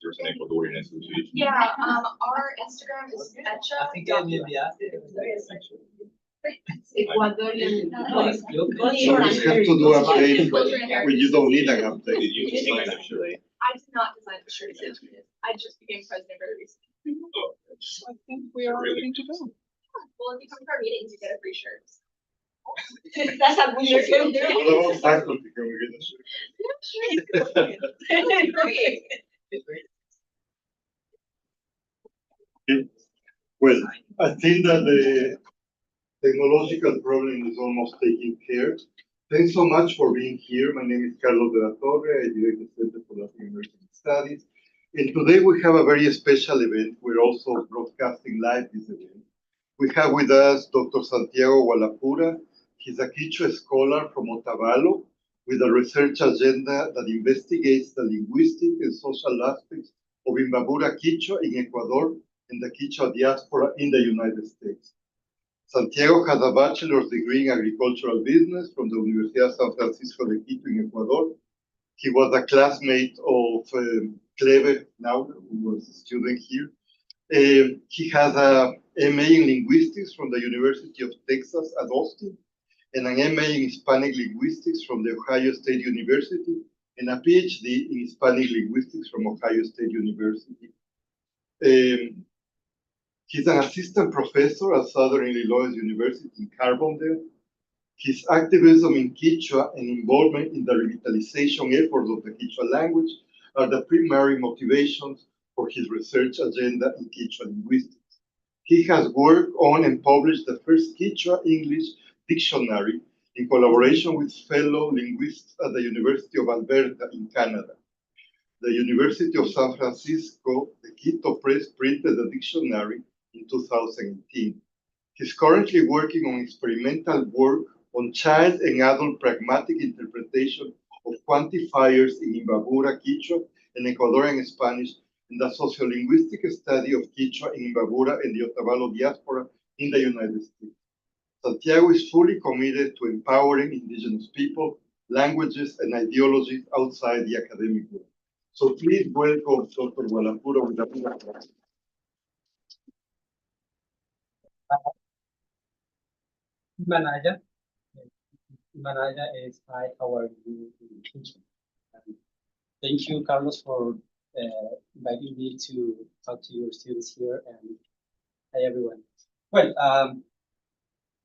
There's an Ecuadorian association. Yeah, our Instagram is Echa. I think I maybe asked it. Ecuadorian. You just have to do update when you don't need an update. Did you design that shirt? I did not design the shirt. I just became president very recently. Oh, I think we are ready to go. Well, if you come to our meetings, you get a free shirt. That's how we are doing. What about faculty? Can we get a shirt? Great. Okay. Well, I think that the technological problem is almost taken care. Thanks so much for being here. My name is Carlos de la Torre. I direct the Center for Latin American Studies. And today we have a very special event. We're also broadcasting live this event. We have with us Dr. Santiago Gualapuro. He's a Quichua scholar from Otavalo with a research agenda that investigates the linguistic and social aspects of Imbabura Quichua in Ecuador and the Quichua diaspora in the United States. Santiago has a bachelor's degree in agricultural business from the Universidad San Francisco de Quito in Ecuador. He was a classmate of Clever now, who was a student here. He has a MA in linguistics from the University of Texas at Austin, and an MA in Hispanic linguistics from the Ohio State University, and a PhD in Hispanic linguistics from Ohio State University. He's an assistant professor at Southern Illinois University in Carbondale. His activism in Quechua and involvement in the revitalization efforts of the Quechua language are the primary motivations for his research agenda in Quechua linguistics. He has worked on and published the first Quechua English dictionary in collaboration with fellow linguists at the University of Alberta in Canada. The University of San Francisco, the Quito Press, printed the dictionary in 2018. He's currently working on experimental work on child and adult pragmatic interpretation of quantifiers in Imbabura Quechua and Ecuadorian Spanish in the socio-linguistic study of Quechua in Imbabura and the Otavalo diaspora in the United States. Santiago is fully committed to empowering indigenous people, languages, and ideologies outside the academic world. So please welcome Dr. Gualapuro with a big applause. Manaya. Manaya is hi, how are you? Thank you, Carlos, for inviting me to talk to your students here, and hi, everyone. Well,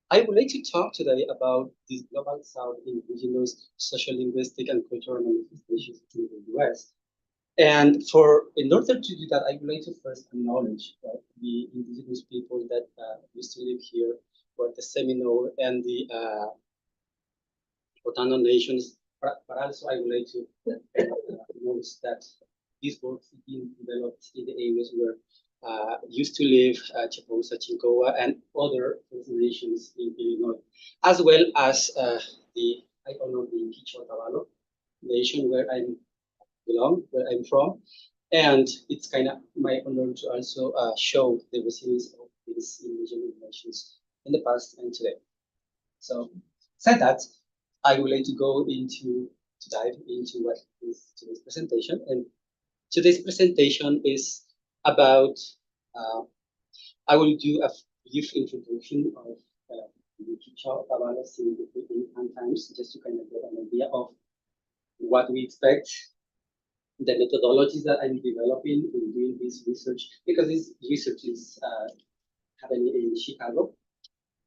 I would like to talk today about this global South indigenous social-linguistic and cultural manifestations in the US. And in order to do that, I would like to first acknowledge the indigenous people that used to live here, were the Seminole and the Potano nations. But also, I would like to acknowledge that these works have been developed in the areas where used to live Chaposa, Chincoa, and other First Nations in Illinois, as well as I honor the Quichua Tabalo nation where I belong, where I'm from, and it's kind of my honor to also show the resilience of these indigenous nations in the past and today. So, said that, I would like to dive into what is today's presentation, and today's presentation is about, I will do a brief introduction of the Quichua Tabala in times, just to kind of get an idea of what we expect, the methodologies that I'm developing in doing this research, because this research is happening in Chicago,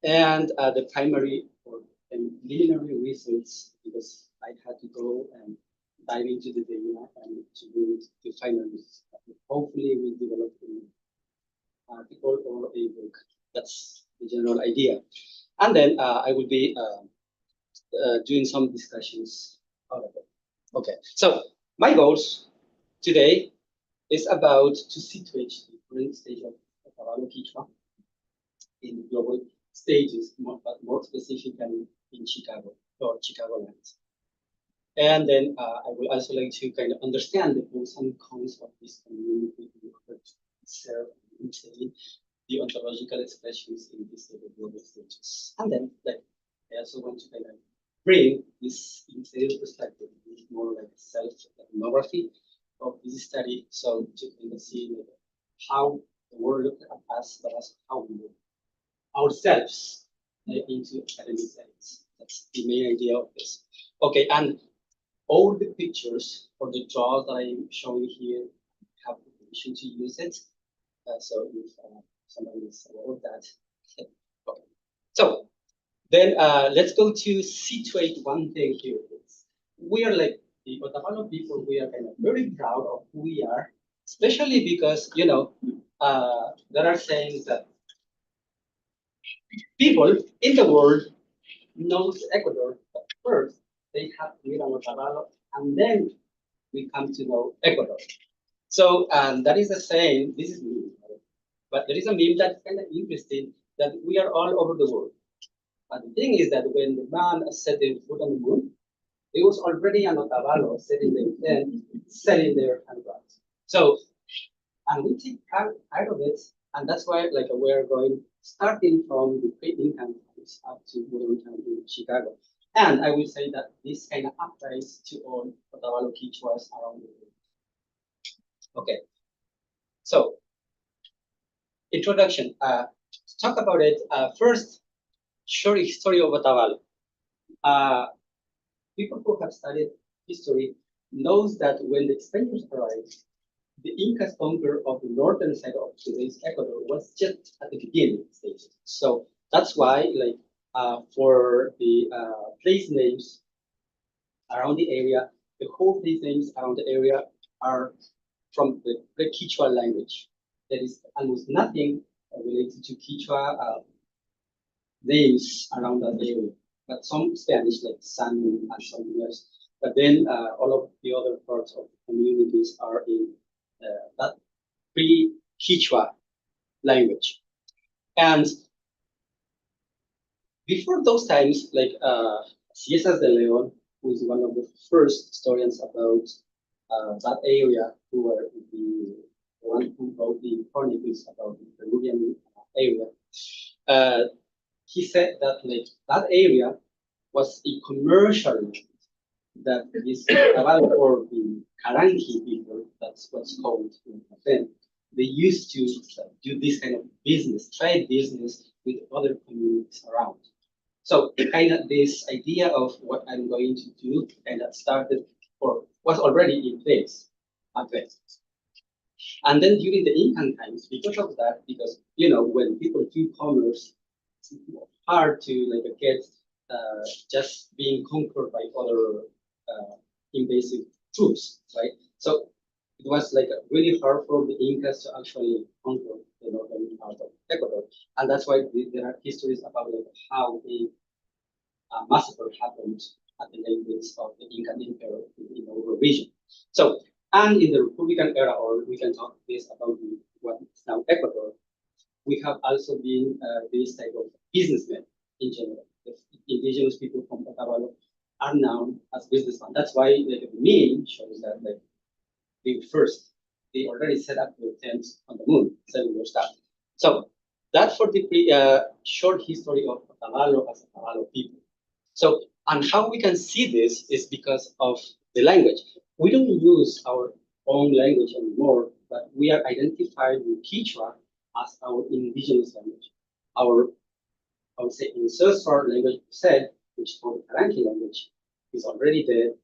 and the primary or preliminary results, because I had to go and dive into the data and to bring the final results. Hopefully, we develop an article or a book. That's the general idea. And then I will be doing some discussions out of it. Okay, so my goals today is about to situate the current stage of Otavalo Quichua in global stages, but more specifically in Chicago or Chicagoland. And then I would also like to kind of understand the pros and cons of this community in order to serve and maintain the ontological expressions in these global stages. And then I also want to kind of bring this interior perspective, more like self-ethnography, of this study, so to kind of see like, how the world looks at us, but also how we look ourselves into academic settings. That's the main idea of this. Okay, and all the pictures or the draws that I'm showing here have the permission to use it. So if somebody is aware of that. Okay. So then let's go to situate one thing here. We are like the Otavalo people, we are kind of very proud of who we are, especially because, you know, there are sayings that people in the world knows Ecuador, but first they have to meet Otavalo, and then we come to know Ecuador. So that is a saying, this is me, right? But there is a meme that's kind of interesting that we are all over the world. But the thing is that when the man set their foot on the moon, it was already an Otavalo sitting there and selling their handbags. So, and we take pride of it, and that's why like we're going starting from the pre-Incan times up to modern time in Chicago. And I will say that this kind of applies to all Otavalo Quichuas around the world. Okay, so introduction. To talk about it, first, short history of Otavalo. People who have studied history knows that when the Spaniards arrived, the Incas conquer of the northern side of today's Ecuador was just at the beginning stage. So that's why, like, for the place names around the area, the whole place names around the area are from the Quichua language. There is almost nothing related to Quichua names around that area, but some Spanish like San and something else. But then all of the other parts of the communities are in that pre-Quichua language. And before those times, like Ciesas de Leon, who is one of the first historians about that area, who were the one who wrote the chronicles about the Peruvian area, he said that like that area was a commercial land, that this or the Karangi people, that's what's called then, they used to do this kind of business, trade business with other communities around. So kind of this idea of what I'm going to do kind of started or was already in place at then. And then during the Incan times, because of that, because you know when people do commerce, it's hard to like get just being conquered by other invasive troops, right? So it was like really hard for the Incas to actually conquer the northern part of Ecuador, and that's why there are histories about like how the massacre happened at the limits of the Incan Empire in our region. So, and in the Republican era, or we can talk this about what is now Ecuador, we have also been this type of businessmen in general. The indigenous people from Otavalo are known as businessmen. That's why like, the meme shows that like they already set up their tents on the moon, selling their stuff. So that's for the short history of Otavalo as Otavalo people. So, and how we can see this is because of the language. We don't use our own language anymore, but we are identified with Quechua as our indigenous language. Our, I would say, ancestral language said, which is called the Karangi language, is already dead.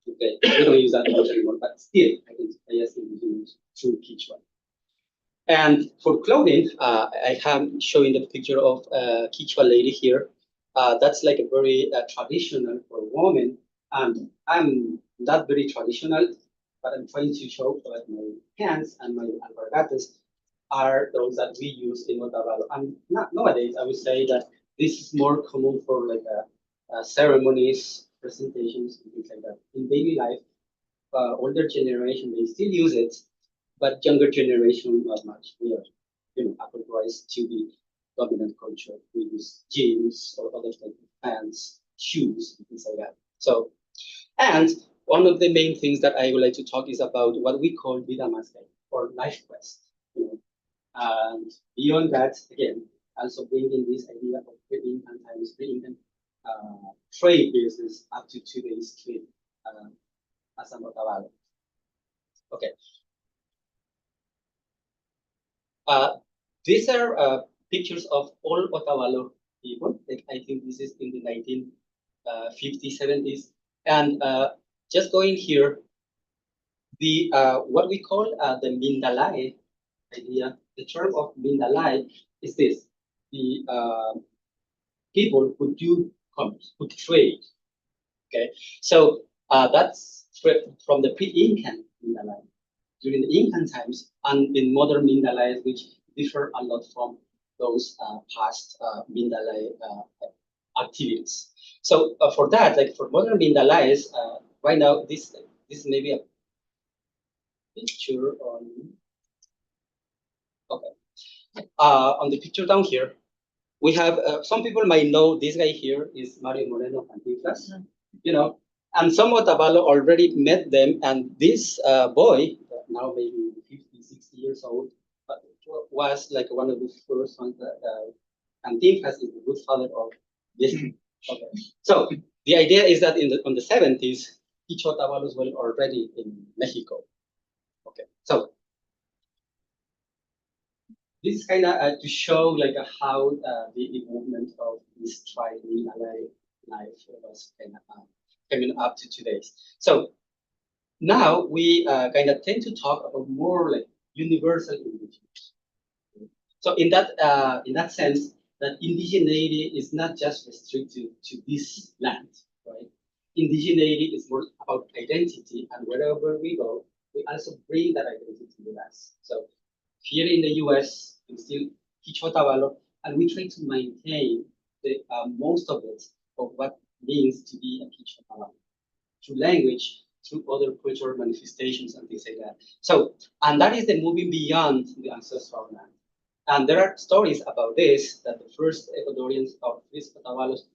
Okay, we don't use that much anymore, but still identify as indigenous through Quechua. And for clothing, I am showing the picture of a Quechua lady here. That's like a very traditional for a woman, and I'm not very traditional, but I'm trying to show that my pants and my alpargatas are those that we use in Otavalo. And nowadays, I would say that this is more common for like ceremonies, presentations, and things like that. In daily life, older generation, they still use it, but younger generation, not much. We are, you know, acculturated to the dominant culture. We use jeans or other type of pants, shoes, things like that. So, and one of the main things that I would like to talk is about what we call vida más allá, or life quest. You know? And beyond that, again, also bringing this idea of pre-Incan times, pre-Incan trade business up to today's trade as a Otavalo. Okay. These are pictures of all Otavalo people. Like, I think this is in the 1950s, 70s. And just going here, the what we call the Mindalay idea, the term of Mindalay is this: the people who do commerce, who trade. Okay, so that's from the pre-Incan Mindalay. During the Incan times and in modern Mindalays, which differ a lot from those past Mindalay activities. So for that, like for modern Mindalays, right now this may be a picture on the picture down here. We have some people might know this guy here is Mario Moreno Cantinflas, you know, and some Otavalo already met them, and this boy, now maybe 50, 60 years old, was like one of the first ones that Cantinflas is the good father of this. Okay. So the idea is that on the 70s, each Otavalos were already in Mexico. Okay, so this is kind of to show like how the movement of this tribe in LA life was kind of coming up to today. So now we kind of tend to talk about more like universal indigenous. So in that sense, that indigeneity is not just restricted to this land, right? Indigeneity is more about identity, and wherever we go, we also bring that identity with us. So here in the U.S., we still teach Otavalo, and we try to maintain the most of it of what means to be a teacher Otavalo through language, through other cultural manifestations and things like that. So, and that is the moving beyond the ancestral land. And there are stories about this, that the first Ecuadorians of these Otavalos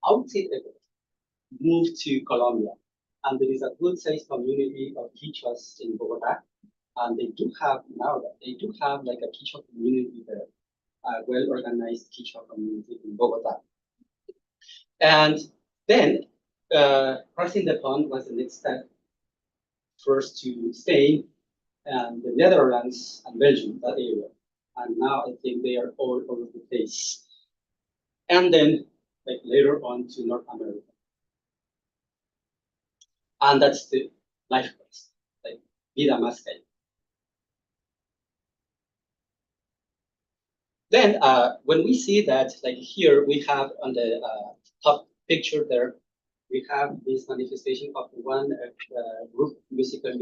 outside Ecuador moved to Colombia. And there is a good sized community of Quichuas in Bogota. And they do have like a Quichua community there, a well-organized Quichua community in Bogota. And then crossing the pond was the next step, first to Spain and the Netherlands and Belgium, that area. And now I think they are all over the place. And then like later on to North America. And that's the life quest, like vida más que. Then when we see that, like here we have on the top picture there, we have this manifestation of one musical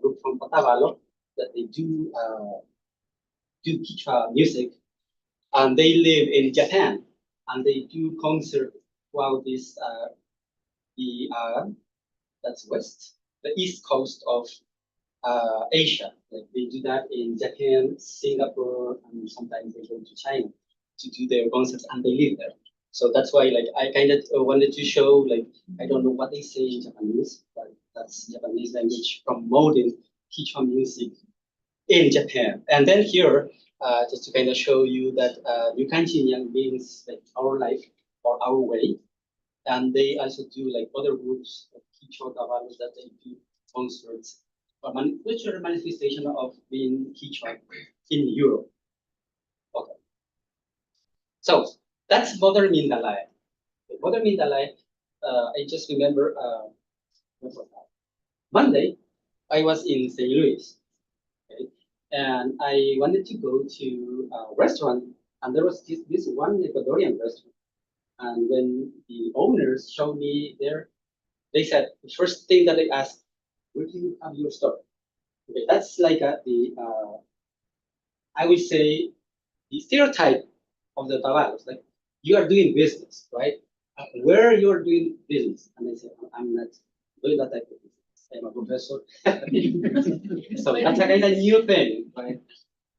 group from Otavalo that they do Quichua music, and they live in Japan, and they do concert throughout this that's the east coast of Asia. Like they do that in Japan, Singapore, and sometimes they go to China to do their concerts, and they live there. So that's why, like, I kind of wanted to show, like, I don't know what they say in Japanese, but that's Japanese language promoting Quichua music in Japan. And then here, just to kind of show you that Yukanchinyang means like our life or our way. And they also do like other groups of Quichua Otavalos that they do concerts, cultural manifestation of being Quichua in Europe. Okay. So that's modern Mindalay. Modern Mindalay, I just remember what was that? Monday, I was in St. Louis, okay? And I wanted to go to a restaurant, and there was this one Ecuadorian restaurant. And when the owners showed me there, they said the first thing that they asked, "Where do you have your store?" Okay, that's like I would say, the stereotype of the Otavalos. Like, you are doing business, right? Where you're doing business? And I said, I'm not doing that type of business. I'm a professor. So that's a kind of new thing, right?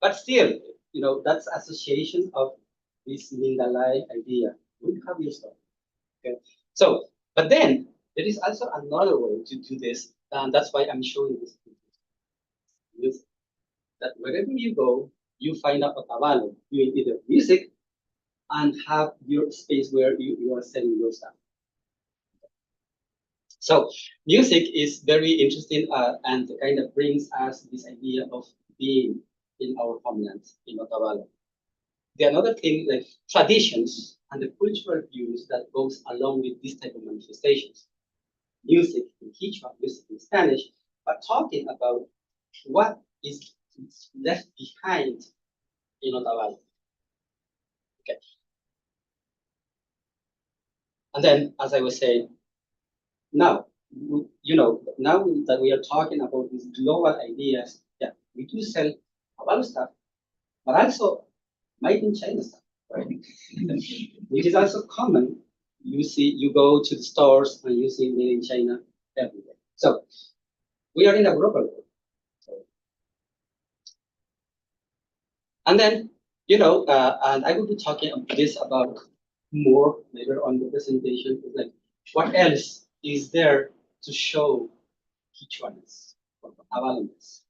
But still, you know, that's association of this Mindalay idea. Where you have your store? Okay. So, but then there is also another way to do this, and that's why I'm showing this. That wherever you go, you find out Otavalo doing either music and have your space where you are selling your stuff. So music is very interesting and kind of brings us this idea of being in our homeland, in Otavalo. The another thing, like traditions and the cultural views that goes along with this type of manifestations. Music in Quechua, music in Spanish, but talking about what is left behind in Otavalo. Okay. And then, as I was saying, now, now that we are talking about these global ideas, yeah, we do sell a lot of stuff, but also made in China stuff, right? Which is also common. You go to the stores and you see made in China everywhere. So we are in a global world. And then, and I will be talking about more later on the presentation. Like, what else is there to show Quechuaness or Avalaness?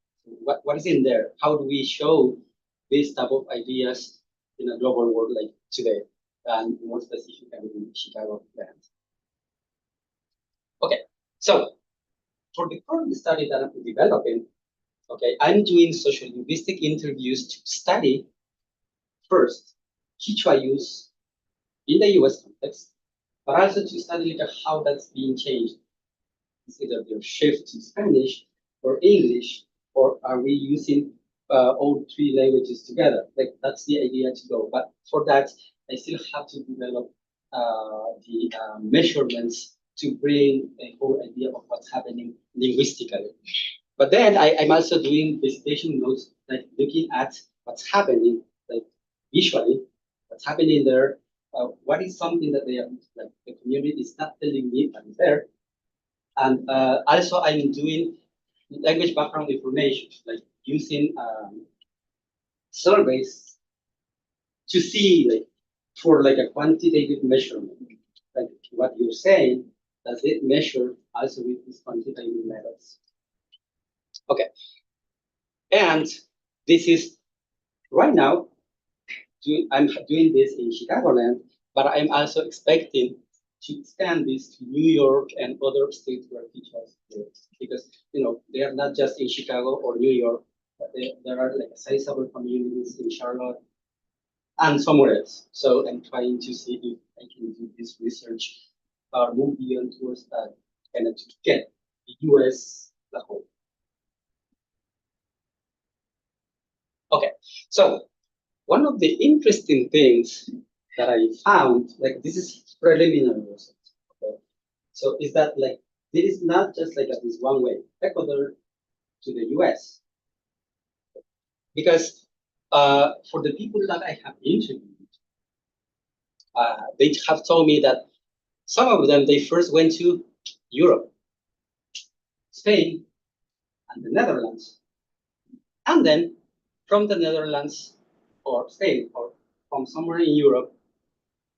What is in there? How do we show this type of ideas in a global world like today, and more specifically in Chicagoland? Okay, so for the current study that I'm developing, okay, I'm doing socio-linguistic interviews to study first Quechua use in the US context, but also to study like how that's being changed. Is either their shift to Spanish or English, or are we using all three languages together? Like that's the idea to go. But for that, I still have to develop the measurements to bring a whole idea of what's happening linguistically. But then I'm also doing dissertation notes, like looking at what's happening, like visually, what's happening there. What is something that they are, like the community is not telling me that is there, and also I'm doing language background information, like using surveys to see like for like a quantitative measurement, like what you're saying, does it measure also with these quantitative methods? Okay, and this is right now, I'm doing this in Chicagoland, but I'm also expecting to expand this to New York and other states where teachers live. Because, they are not just in Chicago or New York, but there are like sizable communities in Charlotte and somewhere else. So I'm trying to see if I can do this research or move beyond towards that and to get the US the whole. Okay, so one of the interesting things that I found, like this is preliminary results, okay? So is that like, this is not just like this one way, Ecuador to the US. Because for the people that I have interviewed, they have told me that some of them, they first went to Europe, Spain, and the Netherlands. And then from the Netherlands or Spain or from somewhere in Europe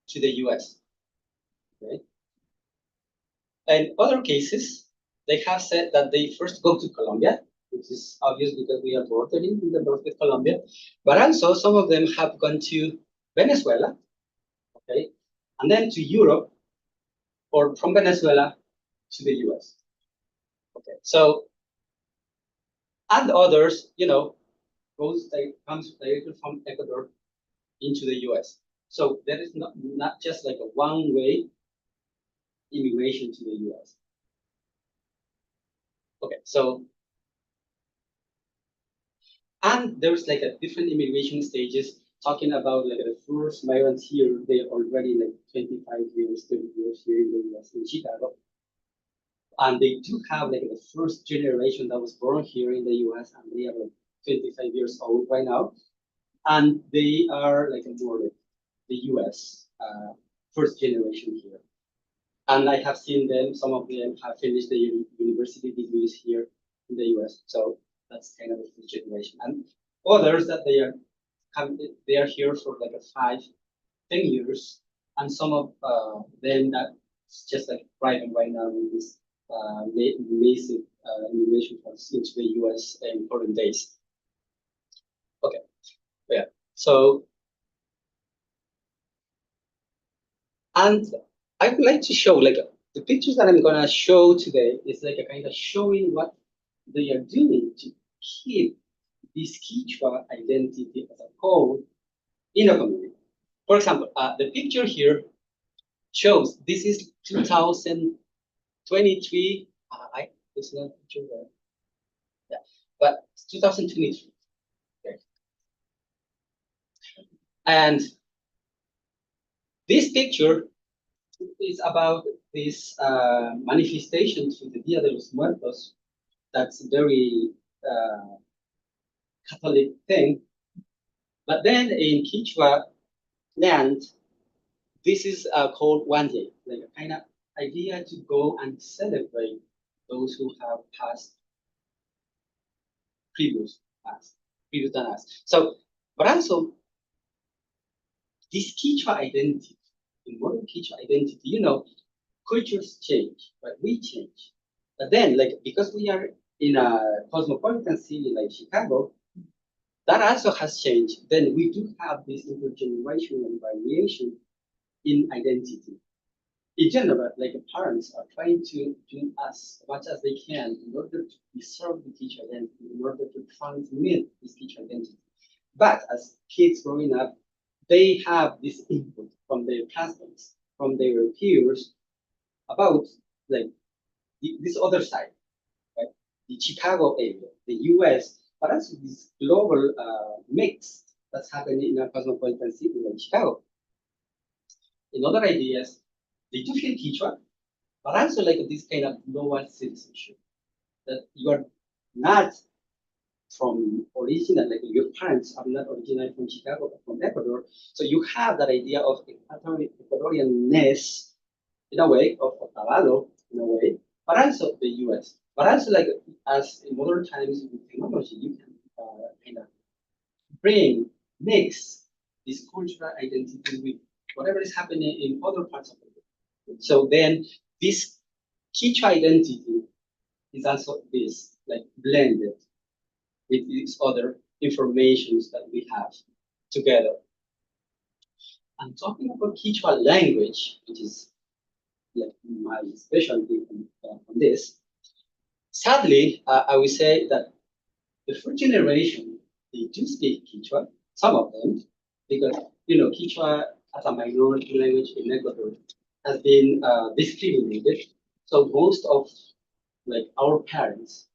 to the US. Okay? In other cases, they have said that they first go to Colombia, which is obvious because we are bordering in the north with Colombia, but also some of them have gone to Venezuela, okay, and then to Europe, or from Venezuela to the US. Okay, so, and others, comes directly from Ecuador into the US. So there is not just like a one-way immigration to the US. Okay, so, and there's like a different immigration stages, talking about like the first migrants here, they already like 25 years, 30 years here in the US, in Chicago. And they do have like the first generation that was born here in the US, and they are like 25 years old right now. And they are like more like the US first generation here. And I have seen them, some of them have finished the university degrees here in the US. So that's kind of the first generation. And others that they are here for like a 5, 10 years. And some of them that's just like thriving right now in this massive immigration into the US in current days. Okay, yeah. So, and I would like to show like the pictures that I'm gonna show today is like a kind of showing what they are doing to keep this Quechua identity as a code in a community. For example, the picture here shows this is 2023. It's not a picture there. Yeah, but it's 2023. Okay. And this picture is about this manifestation to the Dia de los Muertos. That's a very Catholic thing. But then in Quechua land, this is called one day, like a kind of idea to go and celebrate those who have passed previous than us. So, but also this Quechua identity, in modern Quechua identity, cultures change, but we change. But then, like, because we are in a cosmopolitan city like Chicago, that also has changed. Then we do have this intergenerational variation in identity. In general, like parents are trying to do as much as they can in order to preserve the teacher identity, in order to transmit this teacher identity. But as kids growing up, they have this input from their classmates, from their peers, about like this other side, right? The Chicago area, the US, but also this global mix that's happening in a cosmopolitan city like Chicago. In other ideas, they do feel Quechua, but also like this kind of global citizenship, that you are not from original, like your parents are not originally from Chicago, but from Ecuador. So you have that idea of Ecuadorianness in a way, of Otavalo in a way, but also the US. But also like as in modern times with technology, you can kind of mix this cultural identity with whatever is happening in other parts of the world. So then this Quechua identity is also this, like blended with these other informations that we have together. I'm talking about Quechua language, which is like my specialty on this. Sadly, I would say that the first generation, they do speak Quechua, some of them, because, Quechua as a minority language in Ecuador has been discriminated. So most of like our parents,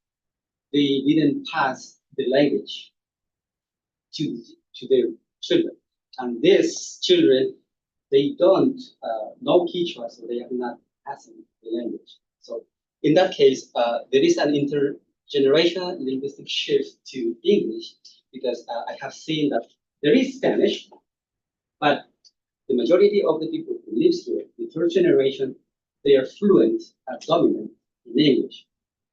they didn't pass the language to their children. And these children, they don't know Quechua, so they are not passing the language. So in that case, there is an intergenerational linguistic shift to English, because I have seen that there is Spanish, but the majority of the people who live here, the third generation, they are fluent, dominant in English.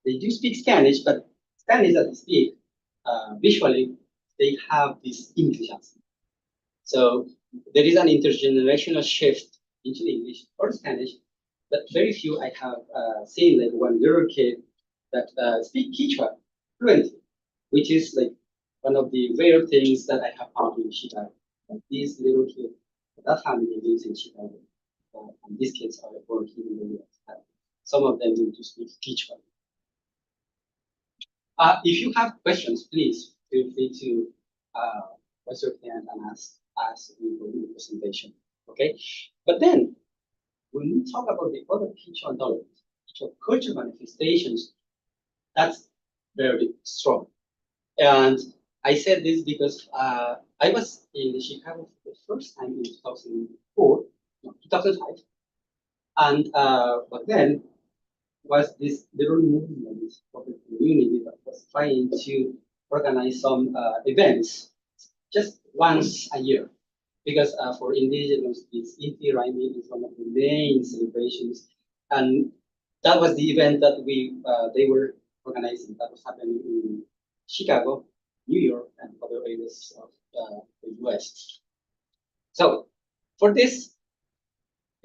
They do speak Spanish, but Spanish that they speak, visually, they have this English accent. So there is an intergenerational shift into English or Spanish, but very few I have seen like one little kid that speak Quechua fluently, which is like one of the rare things that I have found in Chicago. Like these little kids, that family lives in Chicago, and these kids are born here in the US. Some of them need to speak Quechua. If you have questions, please feel free to raise your hand and ask me for the presentation. Okay, but then when we talk about the other Quechua knowledge, Quechua culture manifestations, that's very strong. And I said this because I was in Chicago for the first time in 2004, no, 2005, and but then was this little movement of the community that was trying to organize some events just once a year. Because for Indigenous, this Inti Raimi is one of the main celebrations. And that was the event that they were organizing, that was happening in Chicago, New York, and other areas of the US. So for this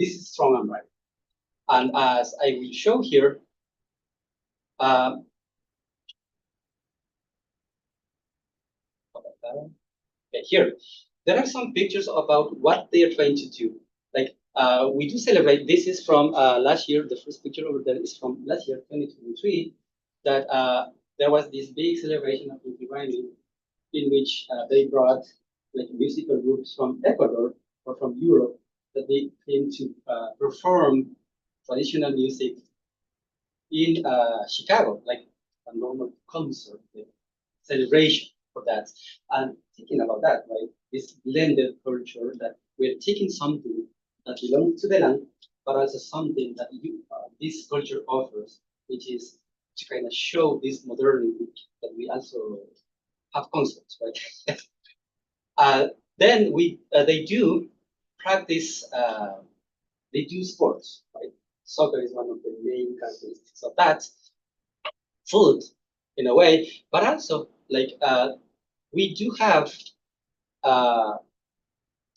is strong and right. And as I will show here, okay, here, there are some pictures about what they are trying to do. Like we do celebrate. This is from last year. The first picture over there is from last year, 2023. That there was this big celebration of Inti Raymi, in which they brought like musical groups from Ecuador or from Europe that they came to perform traditional music in Chicago, like a normal concert, like celebration for that. And thinking about that, right, this blended culture that we're taking something that belongs to the land, but also something that this culture offers, which is to kind of show this modernity that we also have concepts, right? Then they do practice, they do sports, right? Soccer is one of the main characteristics of that. Food, in a way, but also like we do have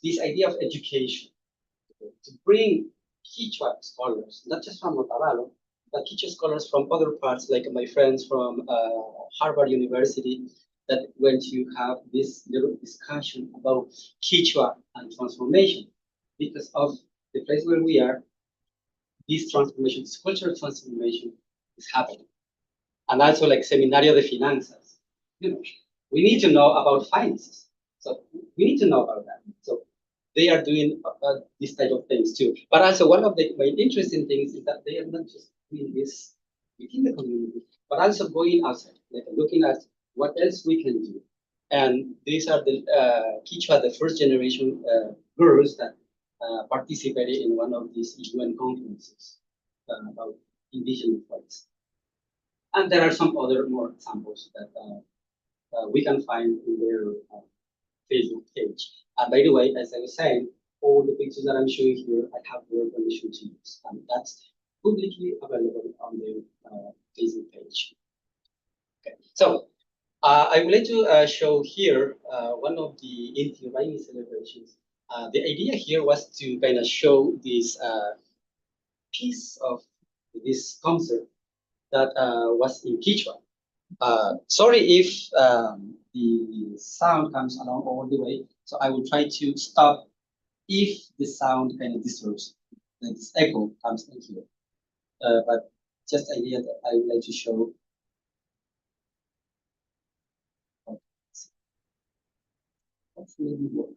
this idea of education to bring Quechua scholars, not just from Otavalo, but Quechua scholars from other parts, like my friends from Harvard University, that went to have this little discussion about Quechua and transformation. Because of the place where we are, this transformation, this cultural transformation is happening. And also like Seminario de Finanzas. You know, we need to know about finances. So we need to know about that. So they are doing this type of things too. But also one of the very interesting things is that they are not just doing this within the community, but also going outside, like looking at what else we can do. And these are the Quechua, the first generation girls that participated in one of these UN conferences about indigenous rights. And there are some other more examples that we can find in their Facebook page. And by the way, as I was saying, all the pictures that I'm showing here, I have their permission to use, and that's publicly available on their Facebook page. Okay, so I would like to show here one of the Inti Raymi celebrations. The idea here was to kind of show this piece of this concert that was in Quechua. Sorry if the sound comes along all the way, so I will try to stop if the sound kind of disturbs, like this echo comes in here. But just idea that I would like to show. Hopefully it will work.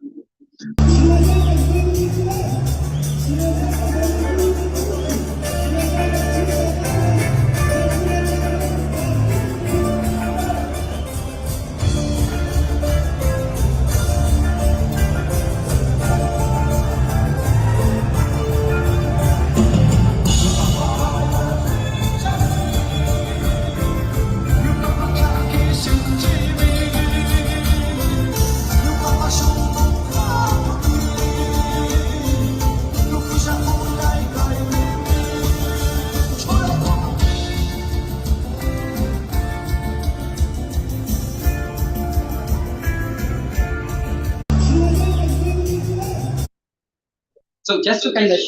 So just to kind of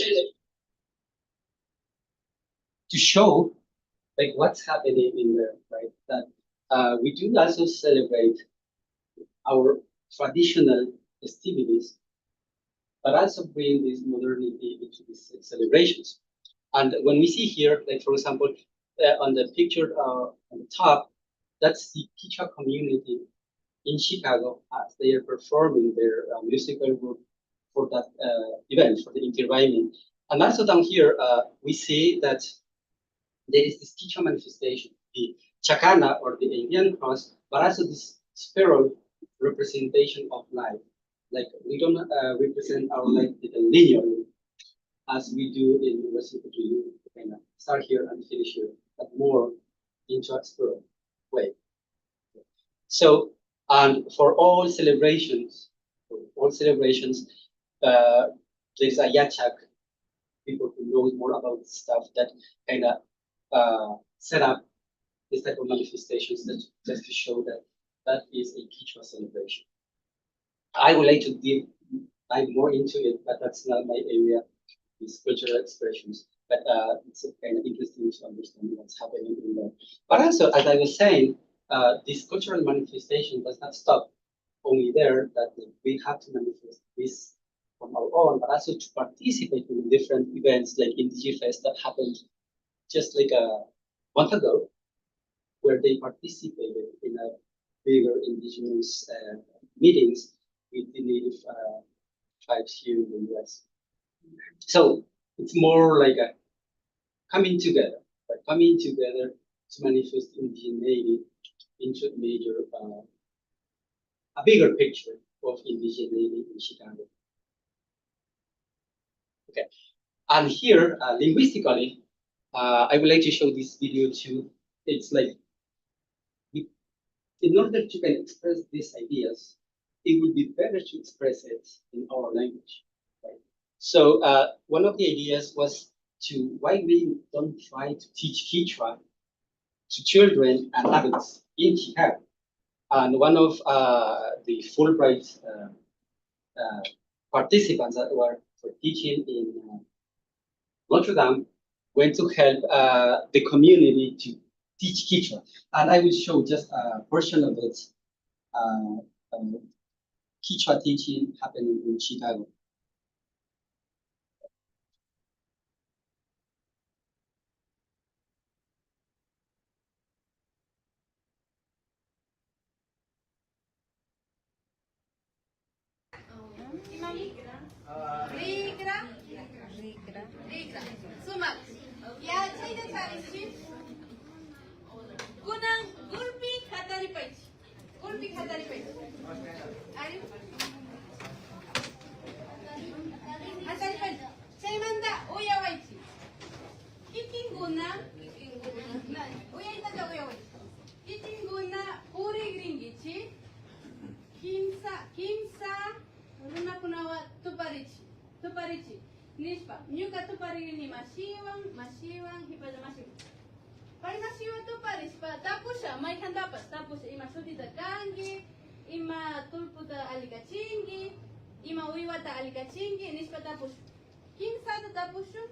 show like what's happening in there, right? That we do also celebrate our traditional festivities, but also bring this modernity into these celebrations. And when we see here, like for example, on the picture on the top, that's the Quechua community in Chicago as they are performing their musical group for that event, for the Inti Raymi. And also down here, we see that there is this Quechua manifestation, the Chacana or the Indian cross, but also this spiral representation of life. Like we don't represent our life linearly as we do in Western culture. Kind of start here and finish here, but more into a spiral way. So, and for all celebrations, there's a Yachak, people who know more about this stuff that kind of set up this type of manifestations that just to show that that is a Quechua celebration. I would like to dive more into it, but that's not my area, these cultural expressions. But it's kind of interesting to understand what's happening in there. But also, as I was saying, this cultural manifestation does not stop only there, that we have to manifest this from our own, but also to participate in different events like Indigifest that happened just like a month ago, where they participated in a bigger indigenous meetings with the native tribes here in the US. So it's more like a coming together, but coming together to manifest indigeneity into a bigger picture of indigeneity in Chicago. Okay, and here, linguistically, I would like to show this video too. It's like, in order to can express these ideas, it would be better to express it in our language, right? So one of the ideas was to why we don't try to teach Quechua to children and adults in Chicago. And one of the Fulbright participants that were for teaching in Notre Dame went to help the community to teach Quechua. And I will show just a portion of it. Quechua teaching happening in Chicago. Sumak. Ya, China Chinese. Kunang gurpi khatari pait. Gurpi khatari pait. Ari. Khatari pait. Chaimanda oya waichi. Kitinguna. Oya ita jago ya waichi. Kitinguna puri gringichi. Kimsa. Runa kunawa tuparichi. Nispa, nyuka tu pari ni masiwang, hipada masiwang. Pari masiwang tu pari, tapusha, may handapas, tapos ima sudita kangi, ima tulputa alikachingi, ima uiwata alikachingi, nispa tapus. Kinsa tu tapushu,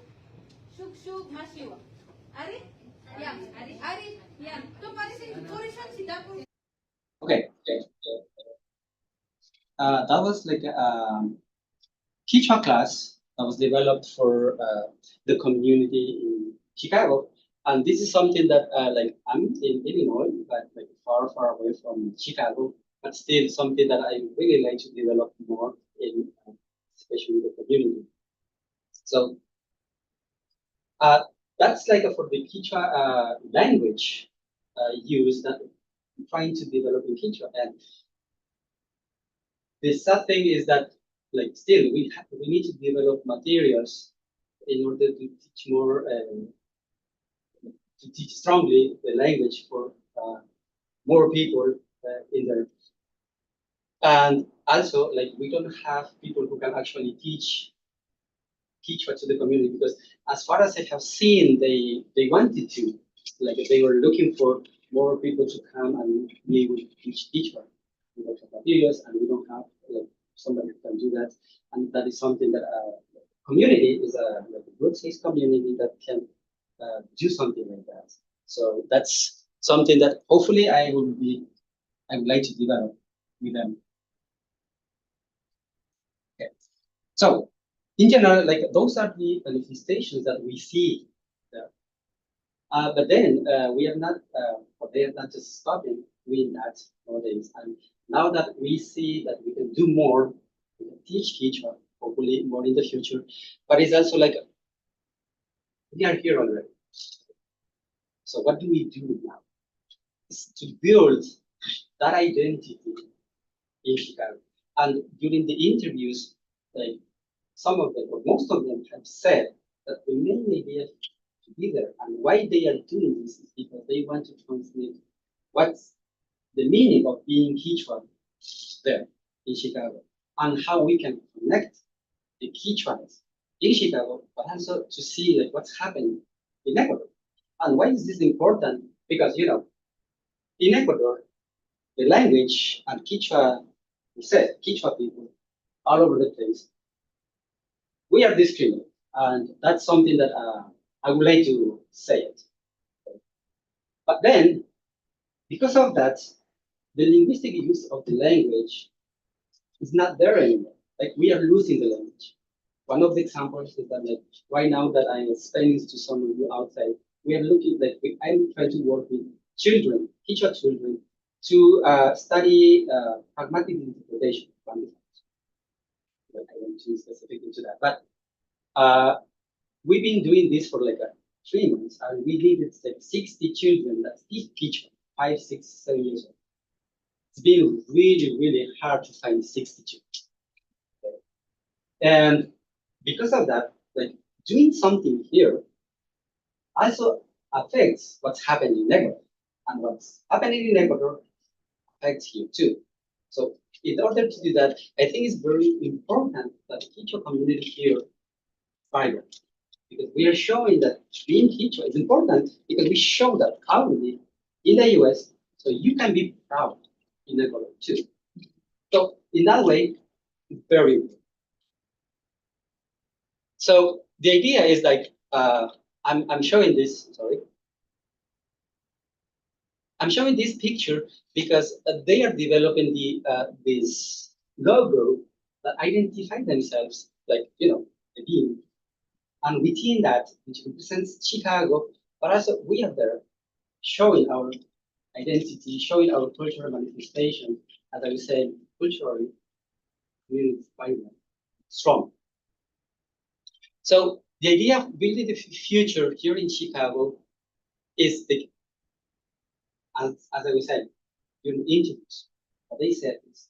shuk masiwang. Ari? Yam, ari, yam. Tu pari sin turishan si tapus. Okay. That was like a Quechua class that was developed for the community in Chicago. And this is something that, like, I'm in Illinois, but like far away from Chicago, but still something that I really like to develop more in, especially the community. So that's like for the Quechua language use that I'm trying to develop in Quechua. And the sad thing is that, like, still we need to develop materials in order to teach more, to teach strongly the language for more people in there. And also, like, we don't have people who can actually teach Quechua to the community, because as far as I have seen, they wanted to, like, they were looking for more people to come and be able to teach Quechua. We don't have materials, and we don't have like somebody who can do that, and that is something that community is a good sized community that can do something like that. So that's something that hopefully I would like to develop with them. Okay. So in general, like, those are the manifestations that we see there. But then we are not, or they are not just stopping doing that nowadays. And now that we see that we can do more, we can teach Quechua, hopefully more in the future. But it's also like, we are here already. So what do we do now? It's to build that identity in Chicago. And during the interviews, like, some of them, or most of them, have said that the main idea to be there and why they are doing this is because they want to translate what's the meaning of being Quechua there in Chicago, and how we can connect the Quechuans in Chicago, but also to see like what's happening in Ecuador. And why is this important? Because, you know, in Ecuador, the language and Quechua, we said Quechua people all over the place, we are discriminated, and that's something that I would like to say it. But then, because of that, the linguistic use of the language is not there anymore. like we are losing the language. One of the examples is that like right now that I'm explaining to some of you outside, we are looking like I'm trying to work with children, teacher children, to study pragmatic interpretation. I won't too specific into that, but we've been doing this for like 3 months, and we needed like 60 children that speak Quechua, 5, 6, 7 years old. It's been really, really hard to find 60 children. Okay. And because of that, like doing something here also affects what's happening in Ecuador. And what's happening in Ecuador affects here too. So in order to do that, I think it's very important that the Quechua community here vibrant. Because we are showing that being Quechua is important because we show that currently in the US, so you can be proud in Ecuador too. So in that way, it's very important. So the idea is like, I'm showing this, sorry. I'm showing this picture because they are developing this logo that identify themselves like, the being. And within that, which represents Chicago, but also we are there showing our identity, showing our cultural manifestation, as I was saying, culturally, really vibrant, strong. So the idea of building the future here in Chicago is as I was saying, during interviews, what they said is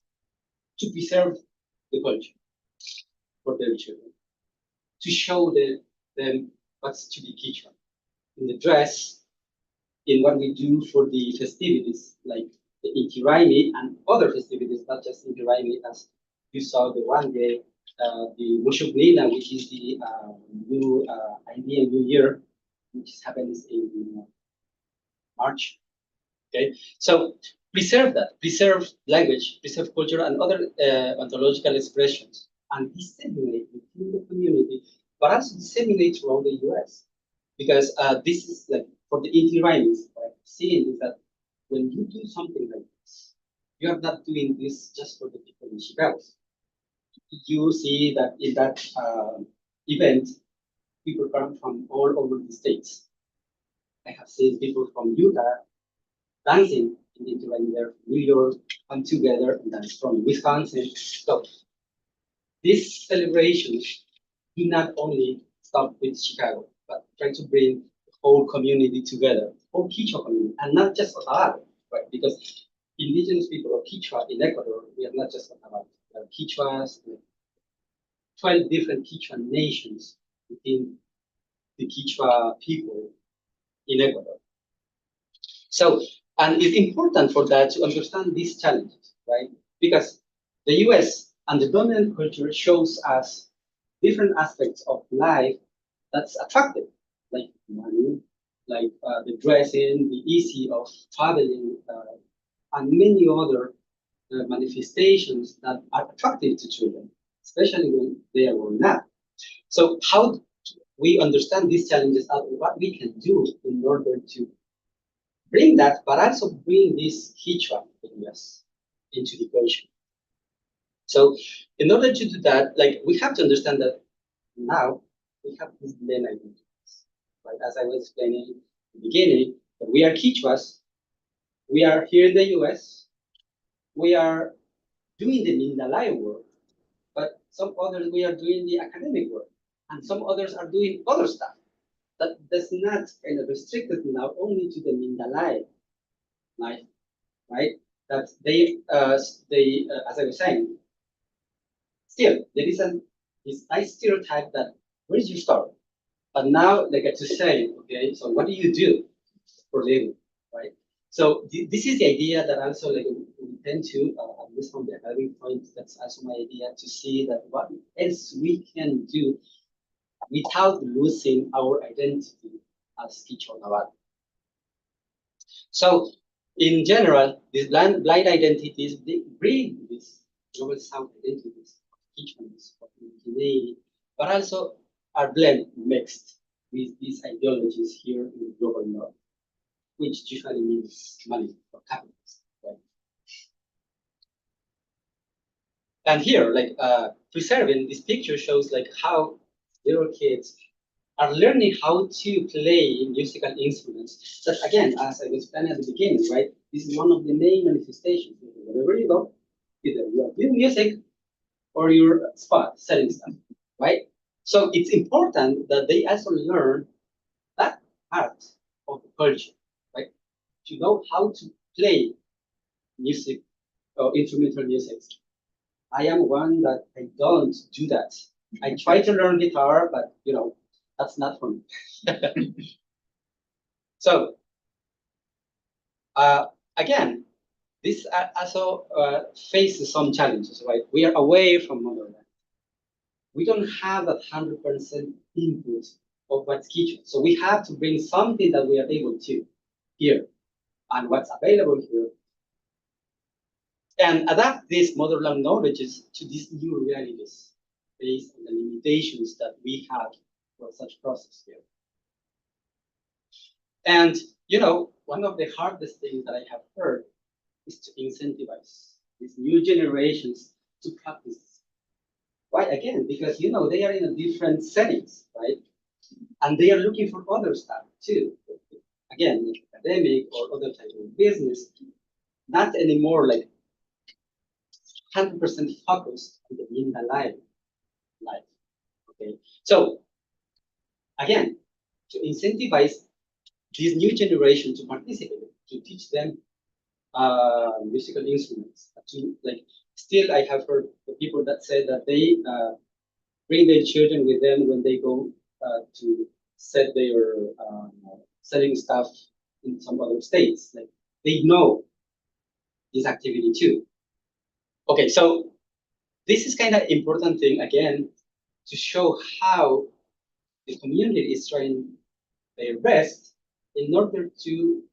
to preserve the culture for their children, to show them what's to be Quechua in the dress, in what we do for the festivities, like the Inti Raymi and other festivities, not just Inti Raymi, as you saw the one day, the Mushuk Nina, which is the new Indian New Year, which happens in March. Okay, so preserve that, preserve language, preserve culture and other ontological expressions, and disseminate within the community, but also disseminate throughout the US. Because this is like for the Inti Raymis, right? Seeing is that when you do something like this, you are not doing this just for the people in Chicago. You see that in that event, people come from all over the states. I have seen people from Utah dancing in the Inti Raymi there, from New York, come together and dance from Wisconsin. So these celebrations do not only stop with Chicago, but try to bring the whole community together, whole Quechua community, and not just Otaval, right? Because indigenous people of Quechua in Ecuador, we are not just Otaval. There are Quechuas, 12 different Quechua nations within the Quechua people in Ecuador. So, and it's important for that to understand these challenges, right? Because the US and the dominant culture shows us different aspects of life that's attractive, like money, like the dressing, the easy of traveling, and many other manifestations that are attractive to children, especially when they are grown up. So how we understand these challenges and what we can do in order to bring that, but also bring this Quechua areas into the equation. So in order to do that, like we have to understand that now we have these blend identities, right? As I was explaining in the beginning, that we are Quechuas, we are here in the US, we are doing the Mindalay work, but some others we are doing the academic work, and some others are doing other stuff. That does not kind of restrict it now only to the Mindalay life, right? That they as I was saying, still there is this nice stereotype that where is your story? But now they get to say, okay, so what do you do for living, right? So this is the idea that also like we tend to, at least from the academic point, that's also my idea to see that what else we can do without losing our identity as Quechua Navarro. So in general, these blind identities, they bring these global South identities, Quechuans, of Guinea, but also are mixed with these ideologies here in the global north, which usually means money or capitalist, right? And here, like preserving. This picture shows like how little kids are learning how to play musical instruments. But again, as I was explaining at the beginning, right, this is one of the main manifestations. Wherever you go, either you are doing music or your spot selling stuff, right? So it's important that they also learn that part of the culture, right? To know how to play music or instrumental music. I am one that I don't do that. I try to learn guitar, but that's not for me. So again, this also faces some challenges, right? We are away from motherland. We don't have that 100% input of what's kitchen. So we have to bring something that we are able to here and what's available here and adapt these motherland knowledges to these new realities based on the limitations that we have for such process here. And one of the hardest things that I have heard is to incentivize these new generations to practice. Why? Again, because they are in a different settings, right? And they are looking for other stuff too. Again, like academic or other type of business, not anymore like 100% focused on the in the life. Okay, so again, to incentivize this new generation to participate, to teach them musical instruments. Still, I have heard the people that say that they bring their children with them when they go to set their selling stuff in some other states. Like they know this activity too. Okay, so this is kind of important thing again to show how the community is trying their best in order to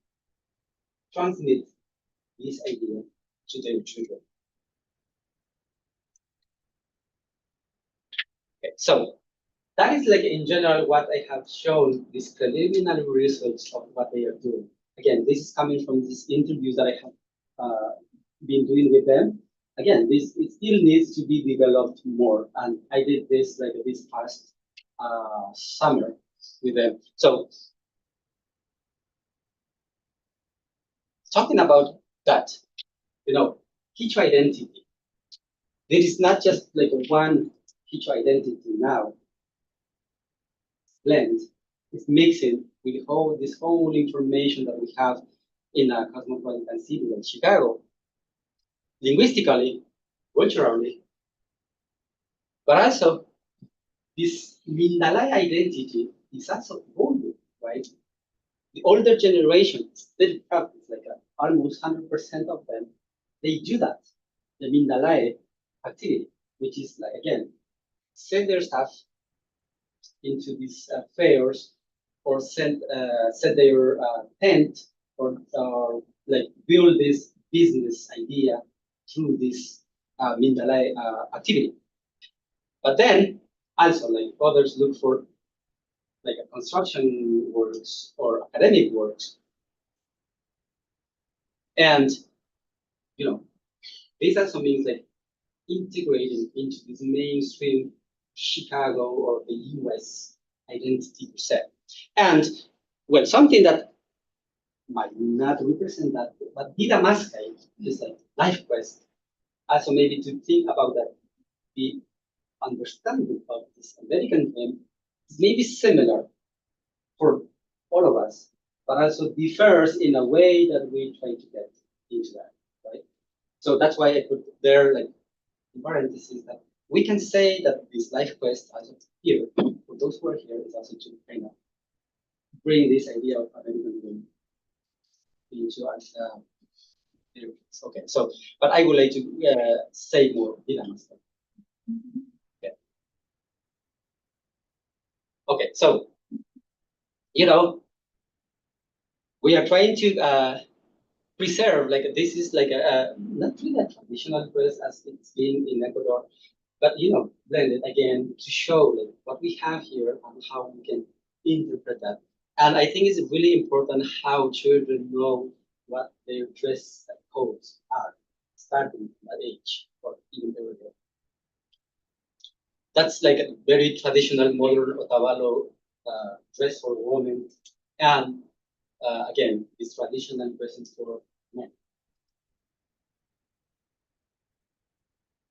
transmit this idea to their children. Okay, so that is like in general what I have shown these preliminary results of what they are doing. Again, this is coming from these interviews that I have been doing with them. Again, it still needs to be developed more, and I did this like this past summer with them. So talking about that, Quechua identity. There is not just like one Quechua identity now. Blend is mixing with this whole information that we have in a cosmopolitan city like Chicago, linguistically, culturally, but also this Mindalay identity is also evolving, right? The older generation still practice, like almost 100% of them, they do that, the Mindalay activity, which is like, again, send their stuff into these fairs or set their tent or like build this business idea through this Mindalay activity. But then also like others look for like a construction works or academic works. And this also means like integrating into this mainstream Chicago or the US identity per se. And well, something that might not represent that, but Vida Mascai is like life quest. Also maybe to think about that, the understanding of this American dream is maybe similar for all of us, but also differs in a way that we try to get into that, right? So that's why I put there like in parentheses that we can say that this life quest also here, for those who are here, is also to kind of bring this idea of American dream into us. Okay, so, but I would like to say more. Okay. Okay, so, we are trying to preserve, like this is like not really a traditional dress as it's been in Ecuador, but blended again to show like what we have here and how we can interpret that. And I think it's really important how children know what their dress codes are, starting at that age or even earlier. That's like a very traditional modern Otavalo dress for women, and again, this traditional dresses for men.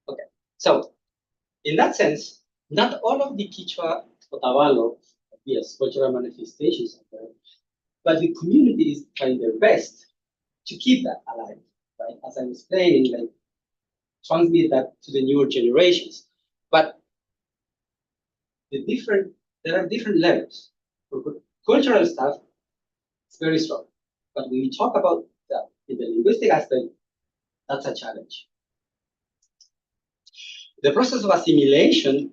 Okay, so in that sense, not all of the Quechua Otavalo, yes, cultural manifestations are there, but the community is trying their best to keep that alive, right? As I was explaining, like transmit that to the newer generations. But there are different levels. For cultural stuff, it's very strong. But when we talk about that in the linguistic aspect, that's a challenge. The process of assimilation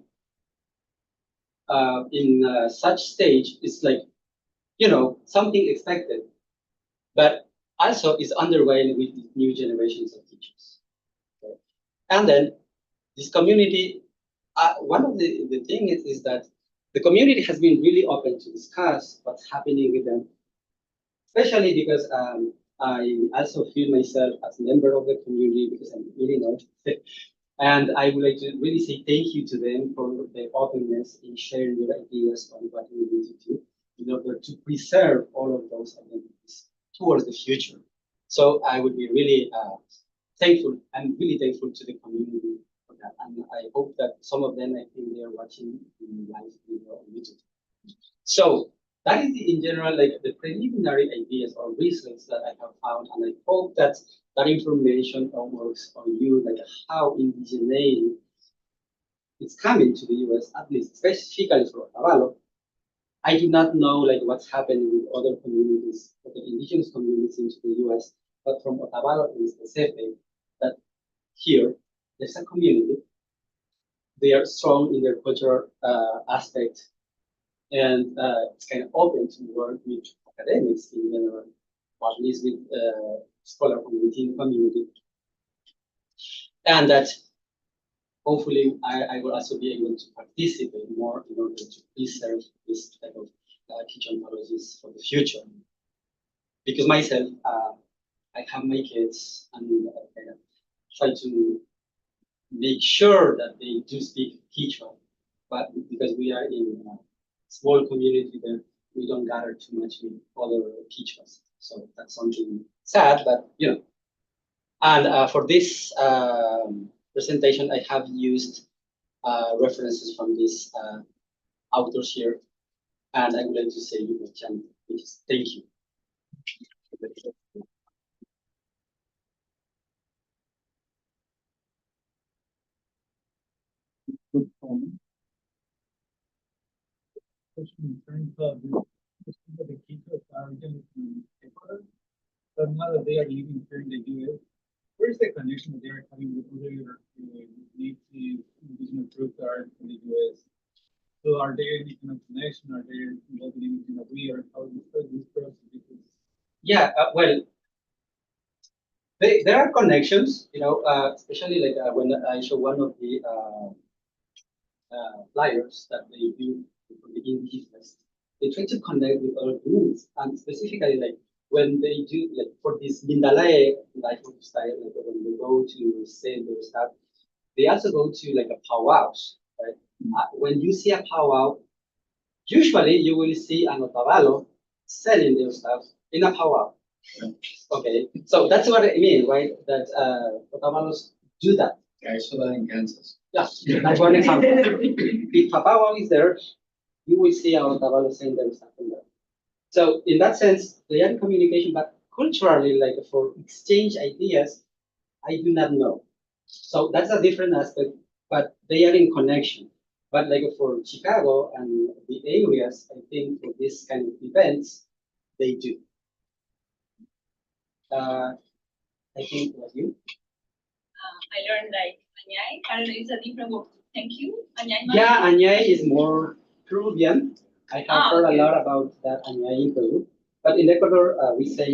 in such stage is like, something expected, but also is underway with new generations of teachers. Okay? And then this community, one of the things is that the community has been really open to discuss what's happening with them, especially because I also feel myself as a member of the community because I'm really not. And I would like to really say thank you to them for their openness in sharing their ideas on what we need to do in order to preserve all of those identities towards the future. So I would be really thankful. I'm really thankful to the community for that. And I hope that some of them, I think they are watching the live video on YouTube. So that is in general like the preliminary ideas or reasons that I have found, and I hope that that information works on you, like how indigeneity is coming to the US, at least specifically for Otavalo. I do not know like what's happening with other communities, other indigenous communities into the US, but from Otavalo in specific, that here there's a community. They are strong in their cultural aspect, and it's kind of open to work with academics in general, or at least with scholar community, and that hopefully I will also be able to participate more in order to preserve this type of teaching ontologies for the future. Because myself, I have my kids, and I kind of try to make sure that they do speak Quechua, but because we are in a small community, then we don't gather too much with other Quechuas. So that's something sad, but And for this presentation, I have used references from these authors here, and I would like to say thank you. Good comment. Especially in terms of the Quechua are originally from Ecuador, but now that they are living here in the US, where's the connection that they are having with other native indigenous groups that are in the US? So are there any kind of connection? Are they involved in anything that we are? How this process? Yeah, well, there are connections, especially like when I show one of the flyers that they do for the Indigenous. They try to connect with other groups, and specifically like when they do like for this Mindalae lifestyle, like when they go to sell their stuff, they also go to like a powwows, right? When you see a powwow, usually you will see an Otavalo selling their stuff in a powwow. Okay, so that's what I mean, right? That Otavalos do that. Yeah, I saw that in Kansas. Yeah, that's one example. If a powwow is there, you will see our Otavalo saying their stuff in there. So in that sense, they are in communication, but culturally, like for exchange ideas, I do not know. So that's a different aspect, but they are in connection. But like for Chicago and the areas, I think for this kind of events, they do. I think it was you. I learned like Añay. I don't know, it's a different word. Thank you. Añay. Yeah, Añay is more Peruvian. I have heard okay. a lot about that Añay in Peru. But in Ecuador, we say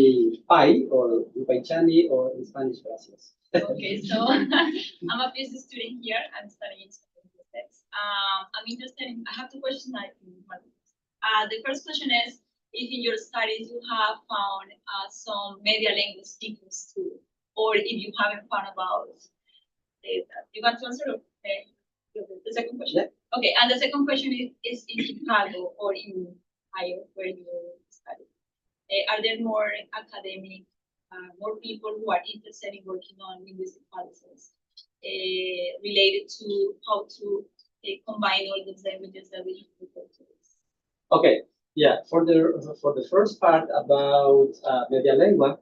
pay or Yupaychani, or in Spanish, gracias. Okay, so I'm a PhD student here. I'm studying linguistics. I'm interested in, I have two questions. The first question is, if in your studies you have found some media language sequence too, or if you haven't found about it. You want to answer the second question? Yeah. Okay, and the second question is in Chicago or in Ohio, where you study. Are there more academic, more people who are interested in working on linguistic policies related to how to combine all those languages that we have referred to? Okay, yeah, for the first part about media lengua,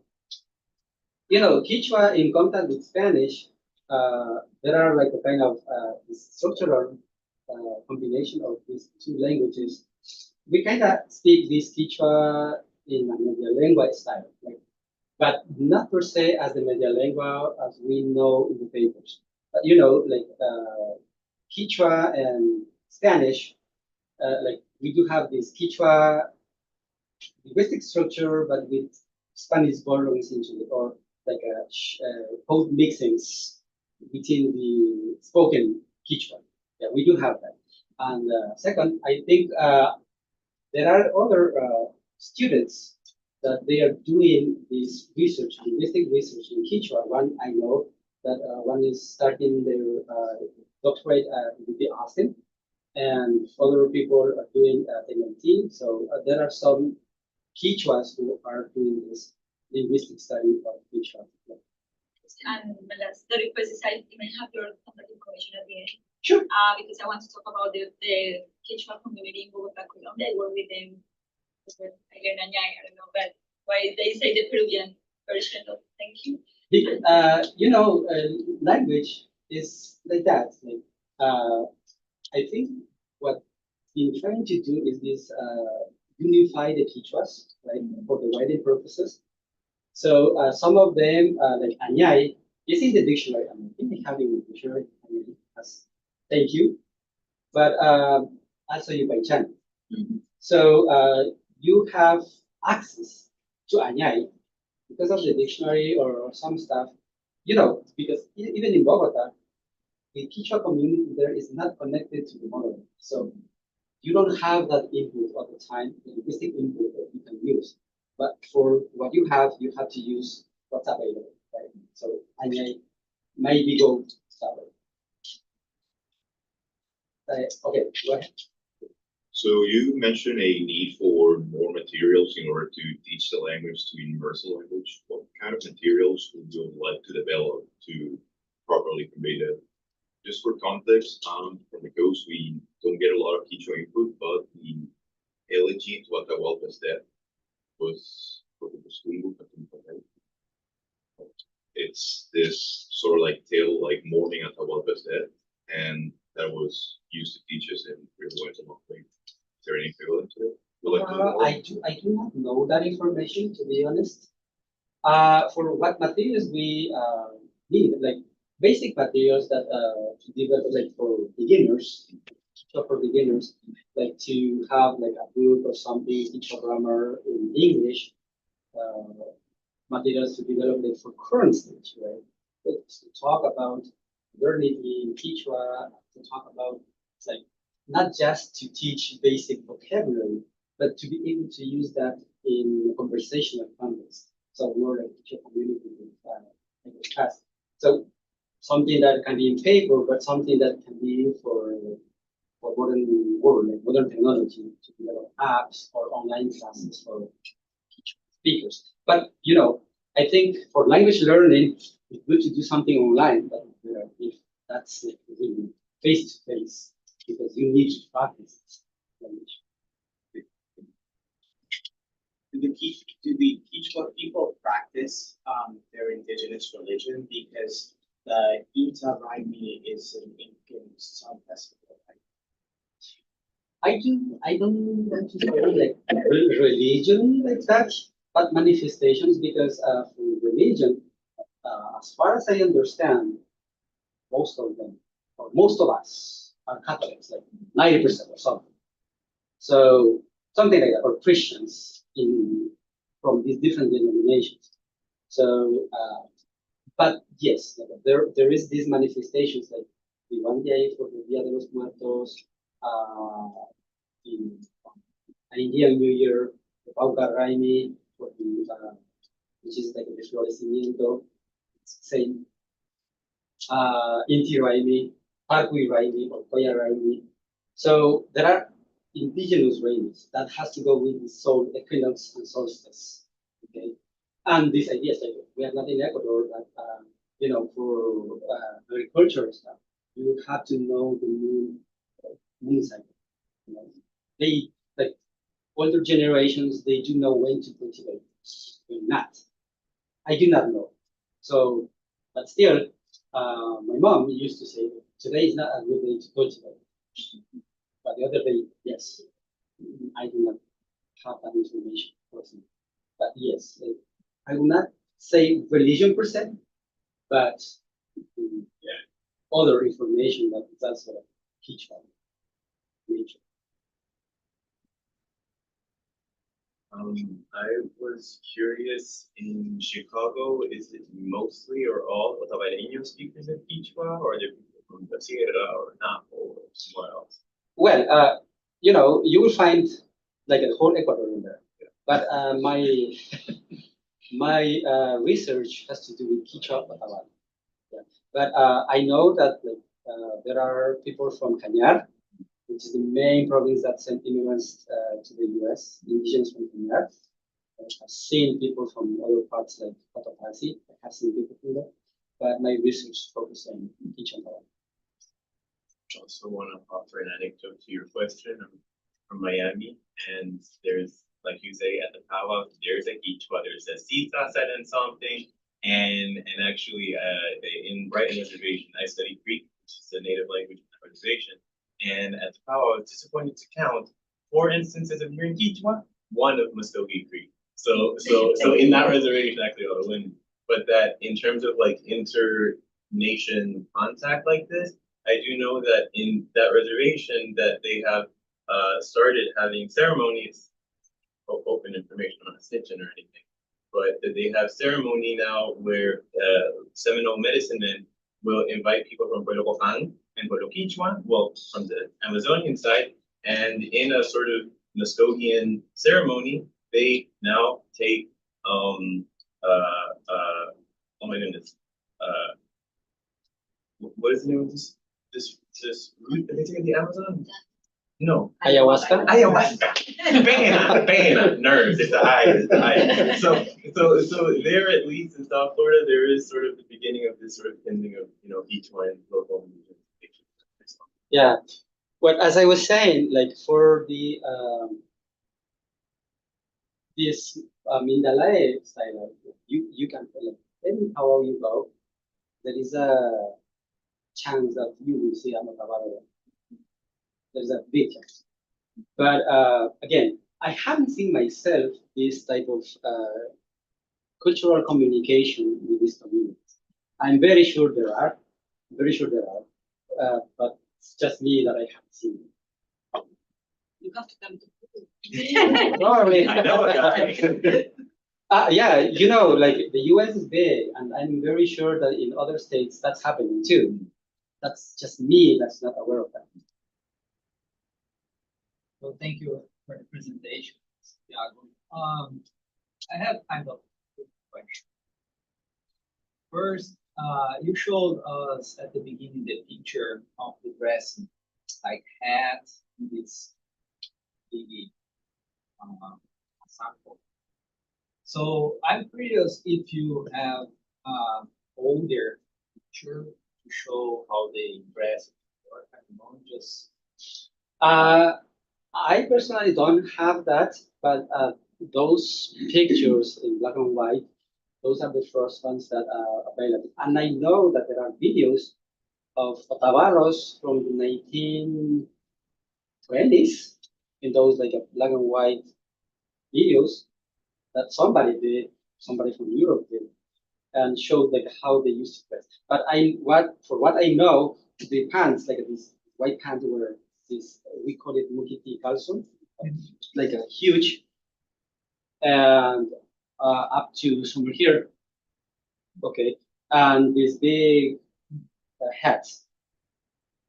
Quechua in contact with Spanish, there are like a kind of structural combination of these two languages. We kind of speak this Quechua in a media lengua style, but not per se as the media lengua as we know in the papers. But, Quechua and Spanish, we do have this Quechua linguistic structure, but with Spanish borrowings into it, or like code mixings between the spoken Quechua. Yeah, we do have that. And second, I think there are other students that they are doing this research, linguistic research in Quechua. One I know that one is starting their doctorate at UT Austin, and other people are doing MIT. So there are some Quechuas who are doing this linguistic study of Quechua. And the request is I may have your contact information at the end. Sure. Because I want to talk about the Quechua community in Bogota, Colombia. I work with them. I don't know, but why they say the Peruvian version of thank you. Language is like that. I think what we're trying to do is this unify the Quechuas, right, for the writing purposes. So some of them, like Anyay, is in the dictionary. I think they have it in the dictionary as thank you, but also you by channel. So you have access to Anyay because of the dictionary or some stuff, because even in Bogota, the Quechua community there is not connected to the mother. So you don't have that input all the time, the linguistic input that you can use. But for what you have to use what's available, right? So I maybe go start. Okay, go ahead. So you mentioned a need for more materials in order to teach the language to universal language. What kind of materials would you like to develop to properly convey that? Just for context, from the coast, we don't get a lot of Quechua input, but the elegy to Atahualpa's death was it's this sort of like tale, like mourning Atahualpa's death, and that was used to teach us in Peruvian. Is there any equivalent to it? I do not know that information, to be honest. For what materials we need, like basic materials that to develop, like for beginners, like to have like a book or something, teach grammar in English, materials to develop like for current stage, right? But to talk about modernity in Quechua, to talk about like not just to teach basic vocabulary, but to be able to use that in a conversational context. So more like Quechua community class. So something that can be in paper, but something that can be for modern world, like modern technology, to develop apps or online classes for speakers. But I think for language learning, it's good to do something online, but if that's like really face to face, because you need to practice language. Do the Quechua people practice their indigenous religion? Because the Utah Raimi is an Incan song festival. I don't want to say like religion like that, but manifestations, because for religion, as far as I understand, most of them, or most of us, are Catholics, like 90% or something. So something like that, or Christians from these different denominations. So, but yes, there is these manifestations like the one day for the Dia de los Muertos, in Indian New Year, the Pauca Raimi, for the which is like the florecimiento, same. Inti Raimi, Parcui Raimi, or Koya Raimi. So there are indigenous rains that has to go with the solar equinox and solstice. Okay, and these ideas like we are not in Ecuador, but for agriculture stuff, you would have to know the moon cycle. You know, they like older generations, they do know when to cultivate, when not. I do not know. So, but still, my mom used to say, today is not a good day to cultivate. But the other day, yes, I do not have that information personally. But yes, I will not say religion per se, but other information that is also teach about nature. I was curious, in Chicago, is it mostly or all Otavalleño speakers of Quechua, or are there people from La Sierra or Napo or somewhere else? Well, you will find like a whole Ecuador in there. But my research has to do with Quechua Ottawa. Yeah. But I know that there are people from Cañar, which is the main province that sent immigrants to the U.S., indigenous from Cañar. I've seen people from other parts like Cotopaxi. I have seen people from there. But my research focuses on Quechua Ottawa. I also want to offer an anecdote to your question. I'm from Miami, and there's, like you say, at the powwow, there's a Quechua, there's a Sita said in something, and actually, in Brighton Reservation, I study Greek, which is the native language of the reservation, and at the powwow, I was disappointed to count 4 instances of hearing Quechua, one of Muskogee Creek. So in that reservation, actually, I win. But that in terms of like inter-nation contact like this, I do know that in that reservation that they have started having ceremonies, open information, I'm not snitching or anything, but that they have ceremony now where Seminole medicine men will invite people from Pueblo Copan and Pueblo Quechua, well, from the Amazonian side, and in a sort of Muskogean ceremony, they now take, oh my goodness, what is the name of this root that they take in the Amazon? No. Ayahuasca? Ayahuasca. Pena. Nerves. It's the eye. So there, at least in South Florida, there is sort of the beginning of this sort of ending of, each one local. Yeah. Well, as I was saying, like for the this Mindalae style, you can like any how you go, there is a chance that you will see a Motavara. There's a big chance. But again, I haven't seen myself this type of cultural communication with these communities. I'm very sure there are, but it's just me that I haven't seen. You have to come to Probably. I know a guy. Yeah, like the US is big, and I'm very sure that in other states that's happening too. That's just me that's not aware of that. Well, thank you for the presentation, Santiago. I have kind of a question. First, you showed us at the beginning the picture of the dress, like hat, this big sample. So I'm curious if you have older picture to show how they dress, or just. I personally don't have that, but those pictures in black and white, those are the first ones that are available. And I know that there are videos of Otavalos from the 1920s in those like black and white videos that somebody from Europe did, and showed like how they used to dress. But for what I know, the pants, like these white pants were this, we call it mukiti calzon, like a huge, and up to somewhere here, okay, and these big hats.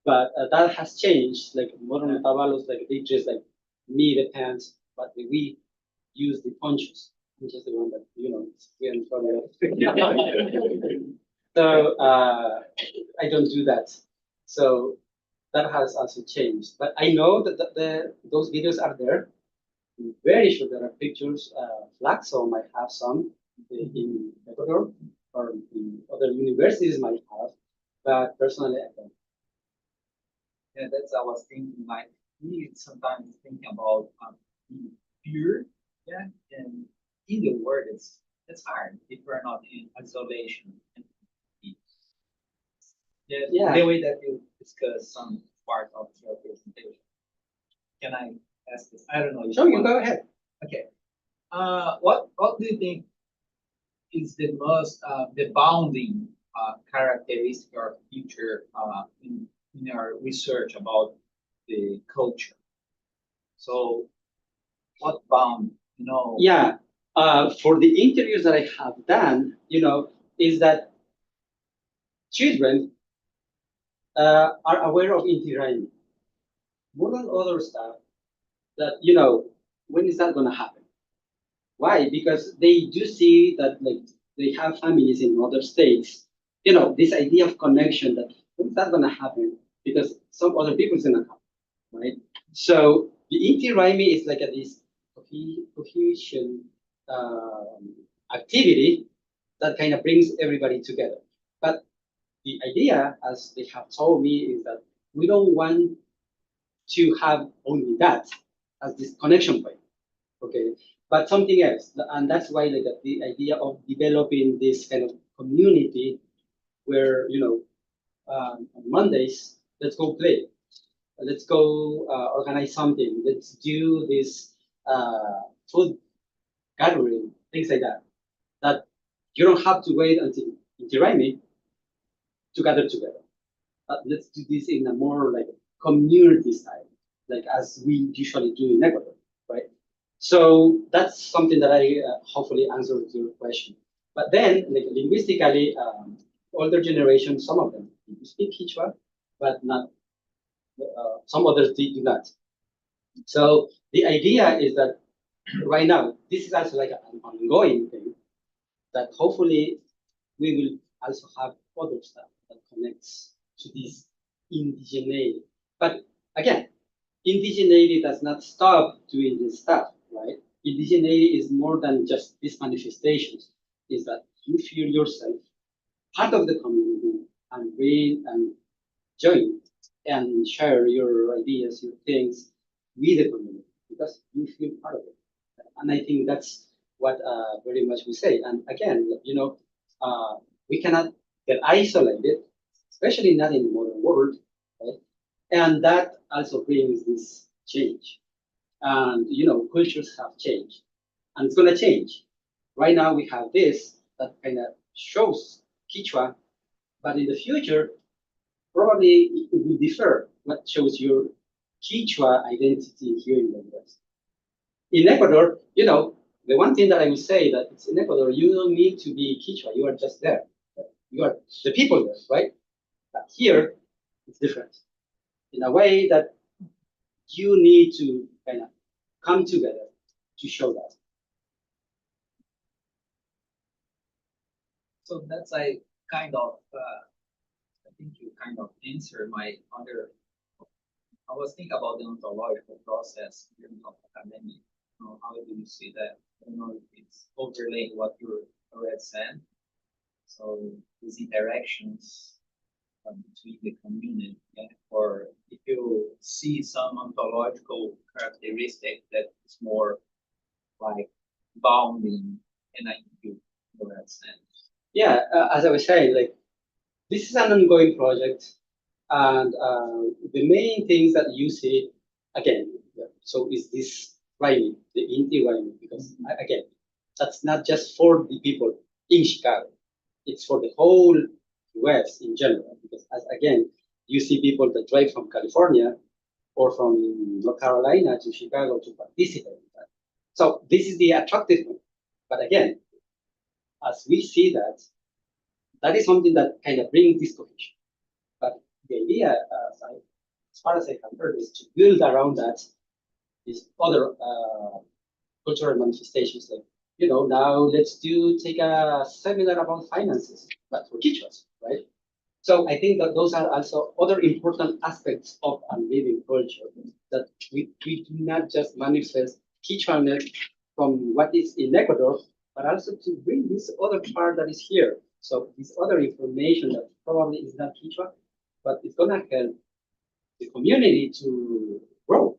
But that has changed. Like modern Otavalos, like they dress like me the pants, but we use the ponchos, which is the one that we are in front of. So I don't do that. So that has also changed. But I know that those videos are there. I'm very sure there are pictures, flags, so might have some in Ecuador or in other universities might have, but personally I don't. Yeah, that's I was thinking. Like we sometimes think about fear, yeah, and in the word, it's hard if we're not in isolation. And yeah, Yeah. the way that you discuss some part of your presentation. Can I ask this? I don't know. if Sure, you want- go ahead. Okay. What do you think is the most the bounding characteristic or feature in our research about the culture? So, what bound? You know. Yeah, for the interviews that I have done, is that children are aware of Inti Raymi more than other stuff. That when is that going to happen? Why? Because they do see that like they have families in other states. This idea of connection that when is that going to happen? Because some other people is going to come, right? So the Inti Raymi is like this cohesion activity that kind of brings everybody together. But the idea, as they have told me, is that we don't want to have only that as this connection point, okay? But something else, and that's why like the idea of developing this kind of community where on Mondays let's go play, let's go organize something, let's do this food gathering, things like that. That you don't have to wait until Interaimi to gather together. Let's do this in a more like community style, like as we usually do in Ecuador, right? So that's something that I hopefully answered your question. But then, like linguistically, older generation, some of them speak Quechua, but not some others do not. So the idea is that right now, this is also like an ongoing thing that hopefully we will also have other stuff that connects to this indigeneity. But again, indigeneity does not stop doing this stuff, right? Indigeneity is more than just these manifestations. Is that you feel yourself part of the community and bring and join and share your ideas, your things with the community because you feel part of it. And I think that's what very much we say. And again, we cannot get isolated, especially not in the modern world, right? And that also brings this change. And cultures have changed, and it's gonna change. Right now we have this that kind of shows Quechua, but in the future probably it will differ what shows your Quechua identity here in the US. In Ecuador, the one thing that I would say that it's in Ecuador, you don't need to be Quechua, you are just there. You are the people there, right? But here, it's different. In a way that you need to kind of come together to show that. So that's I kind of. I think you kind of answered my other. I was thinking about the ontological process in of academic. How do you see that? I don't know if it's overlaying what you already said. So these interactions between the community, yeah? Or if you see some ontological characteristic that is more like bounding, and I think you already said. Yeah, as I was saying, like this is an ongoing project, and the main things that you see again. Yeah, so is this rhyming, the Inti rhyming, because again, that's not just for the people in Chicago; it's for the whole U.S. in general. Because again, you see people that drive from California or from North Carolina to Chicago to participate in that. So this is the attractive one. But again, as we see that, that is something that kind of brings this cohesion. But the idea, as far as I have heard, is to build around that these other cultural manifestations. Like, now let's take a seminar about finances, but for Quichuas, right? So I think that those are also other important aspects of a living culture, that we do not just manifest Quechua-ness from what is in Ecuador, but also to bring this other part that is here. So this other information that probably is not Quechua, but it's gonna help the community to grow.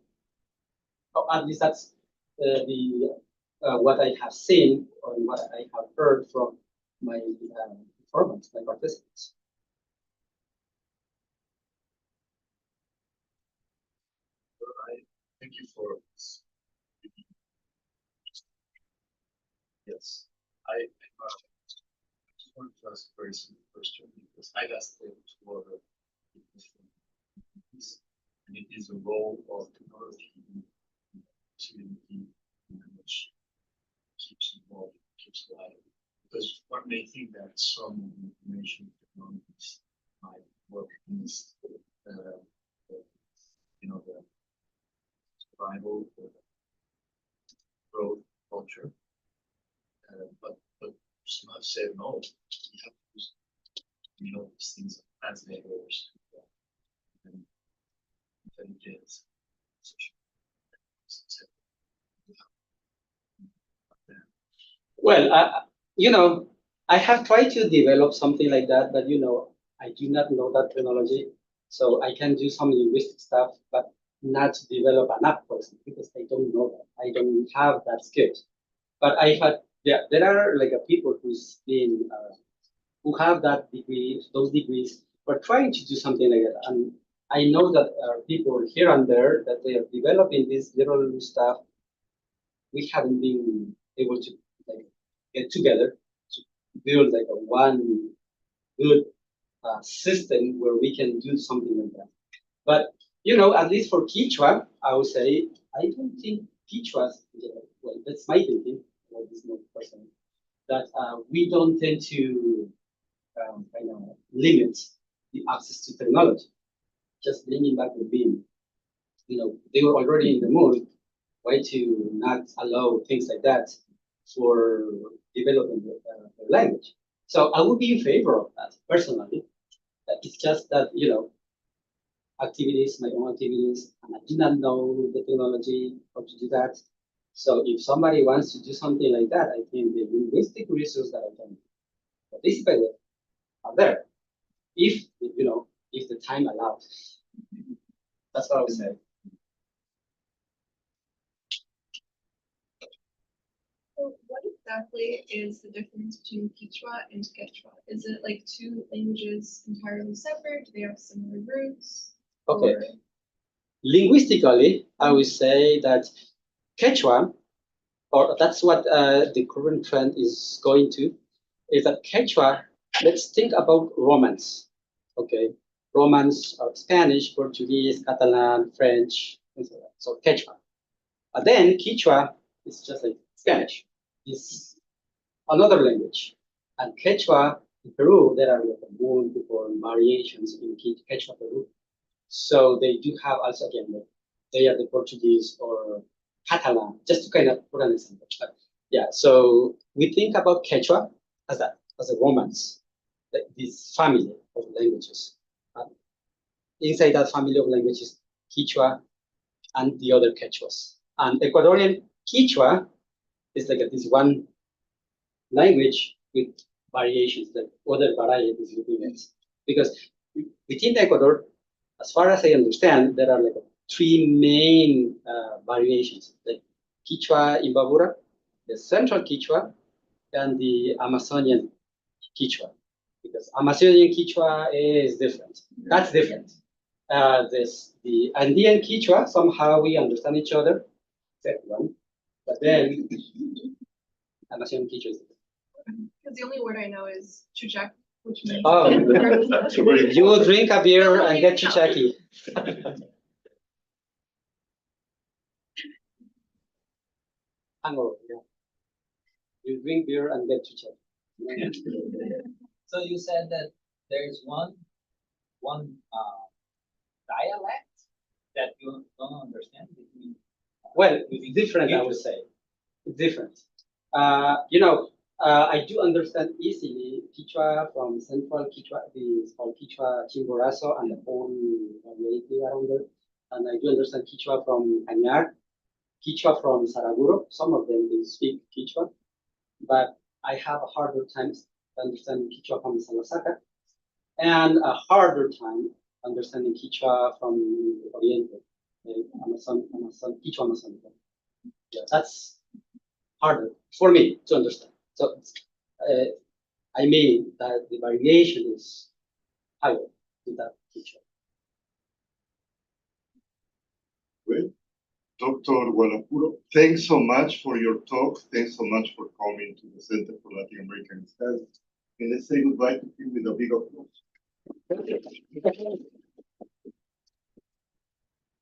Or at least that's the what I have seen or what I have heard from my informants, my participants. Thank you for this. Yes, I just want to ask a very simple question because I asked them to other people from this, and it is the role of technology to which keeps involved, keeps alive. Because one may think that some information technologies might work against the survival or growth culture. But some have said no, we have to use these things like translators and intelligence, social etc. Well, I have tried to develop something like that, but I do not know that terminology. So I can do some linguistic stuff, but not develop an app person because I don't know that. I don't have that skill. But there are like people who have that degree, those degrees, but trying to do something like that. And I know that people here and there that they are developing this little stuff. We haven't been able to like get together to build like a one good system where we can do something like that. But at least for Quechua, I would say I don't think Quechua, well, that's my thinking, well, this is not personal, that we don't tend to limit the access to technology. Just bringing back the beam. They were already in the mood. Why to not allow things like that for developing the language? So I would be in favor of that personally. It's just that activities, my own activities, and I do not know the technology how to do that. So if somebody wants to do something like that, I think the linguistic resources that I can participate with are there, if if the time allows. That's what I would say. So what exactly is the difference between Quechua and Quechua? Is it like two languages entirely separate? Do they have similar roots? Okay. Or- Linguistically, I would say that Quechua, or that's what the current trend is going to, is that Quechua, let's think about Romance. Okay. Romance or Spanish, Portuguese, Catalan, French, and so on. So Quechua. But then Quechua is just like Spanish. It's another language. And Quechua in Peru, there are like multiple variations in Quechua Peru. So they do have also again, they are the Portuguese or Catalan, just to kind of put an example. But yeah, so we think about Quechua as a Romance, like this family of languages. Inside that family of languages, Quechua and the other Quechuas. And Ecuadorian Quechua is like this one language with variations, like other varieties within it. Because within Ecuador, as far as I understand, there are like three main variations, like Quechua Imbabura, the Central Quechua, and the Amazonian Quechua. Because Amazonian Quechua is different. That's different. The Andean Quechua, somehow we understand each other, except one. But then Amazonian Quechua is different. Because the only word I know is chuchak, which means. Oh, you will drink a beer and get chuchaki. Hangover, yeah. You drink beer and get chuchaki. So you said that there's one dialect that you don't understand between. Well, it's different, I would say. It's different. I do understand easily Quichua from Central Quichua, is called Quichua Chimborazo and the whole variety around there. And I do understand Quichua from Cañar, Quichua from Saraguro. Some of them they speak Quichua, but I have a harder time understanding Quichua from Salasaca, and a harder time understanding Quichua from Oriente, Quichua Amazon. That's harder for me to understand. So I mean that the variation is higher in that Quichua. Well, Dr. Gualapuro, thanks so much for your talk. Thanks so much for coming to the Center for Latin American Studies. And let's say goodbye to him with a big applause.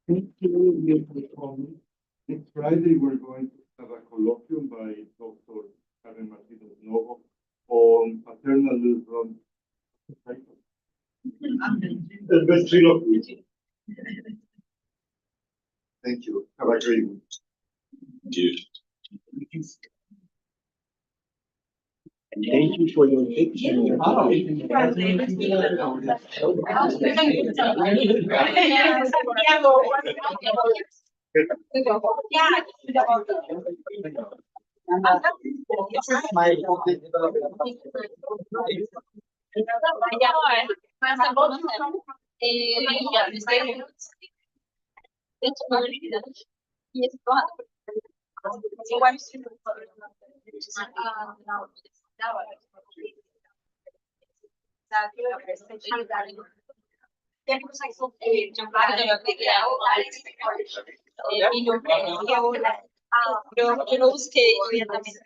Thank you for coming. Next Friday, we're going to have a colloquium by Dr. Karen Martinez Novo on paternal from ventriloquism. Thank you. Have a great week. And thank you for your picture. Yo lo busqué inmediatamente.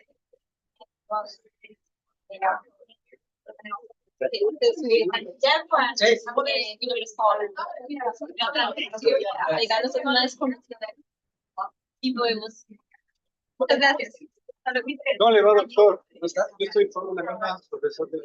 Ya fue y lo llegándose con la desconexión y podemos. Muchas gracias. No le va, doctor. ¿No está? Yo estoy por una gama, profesor de...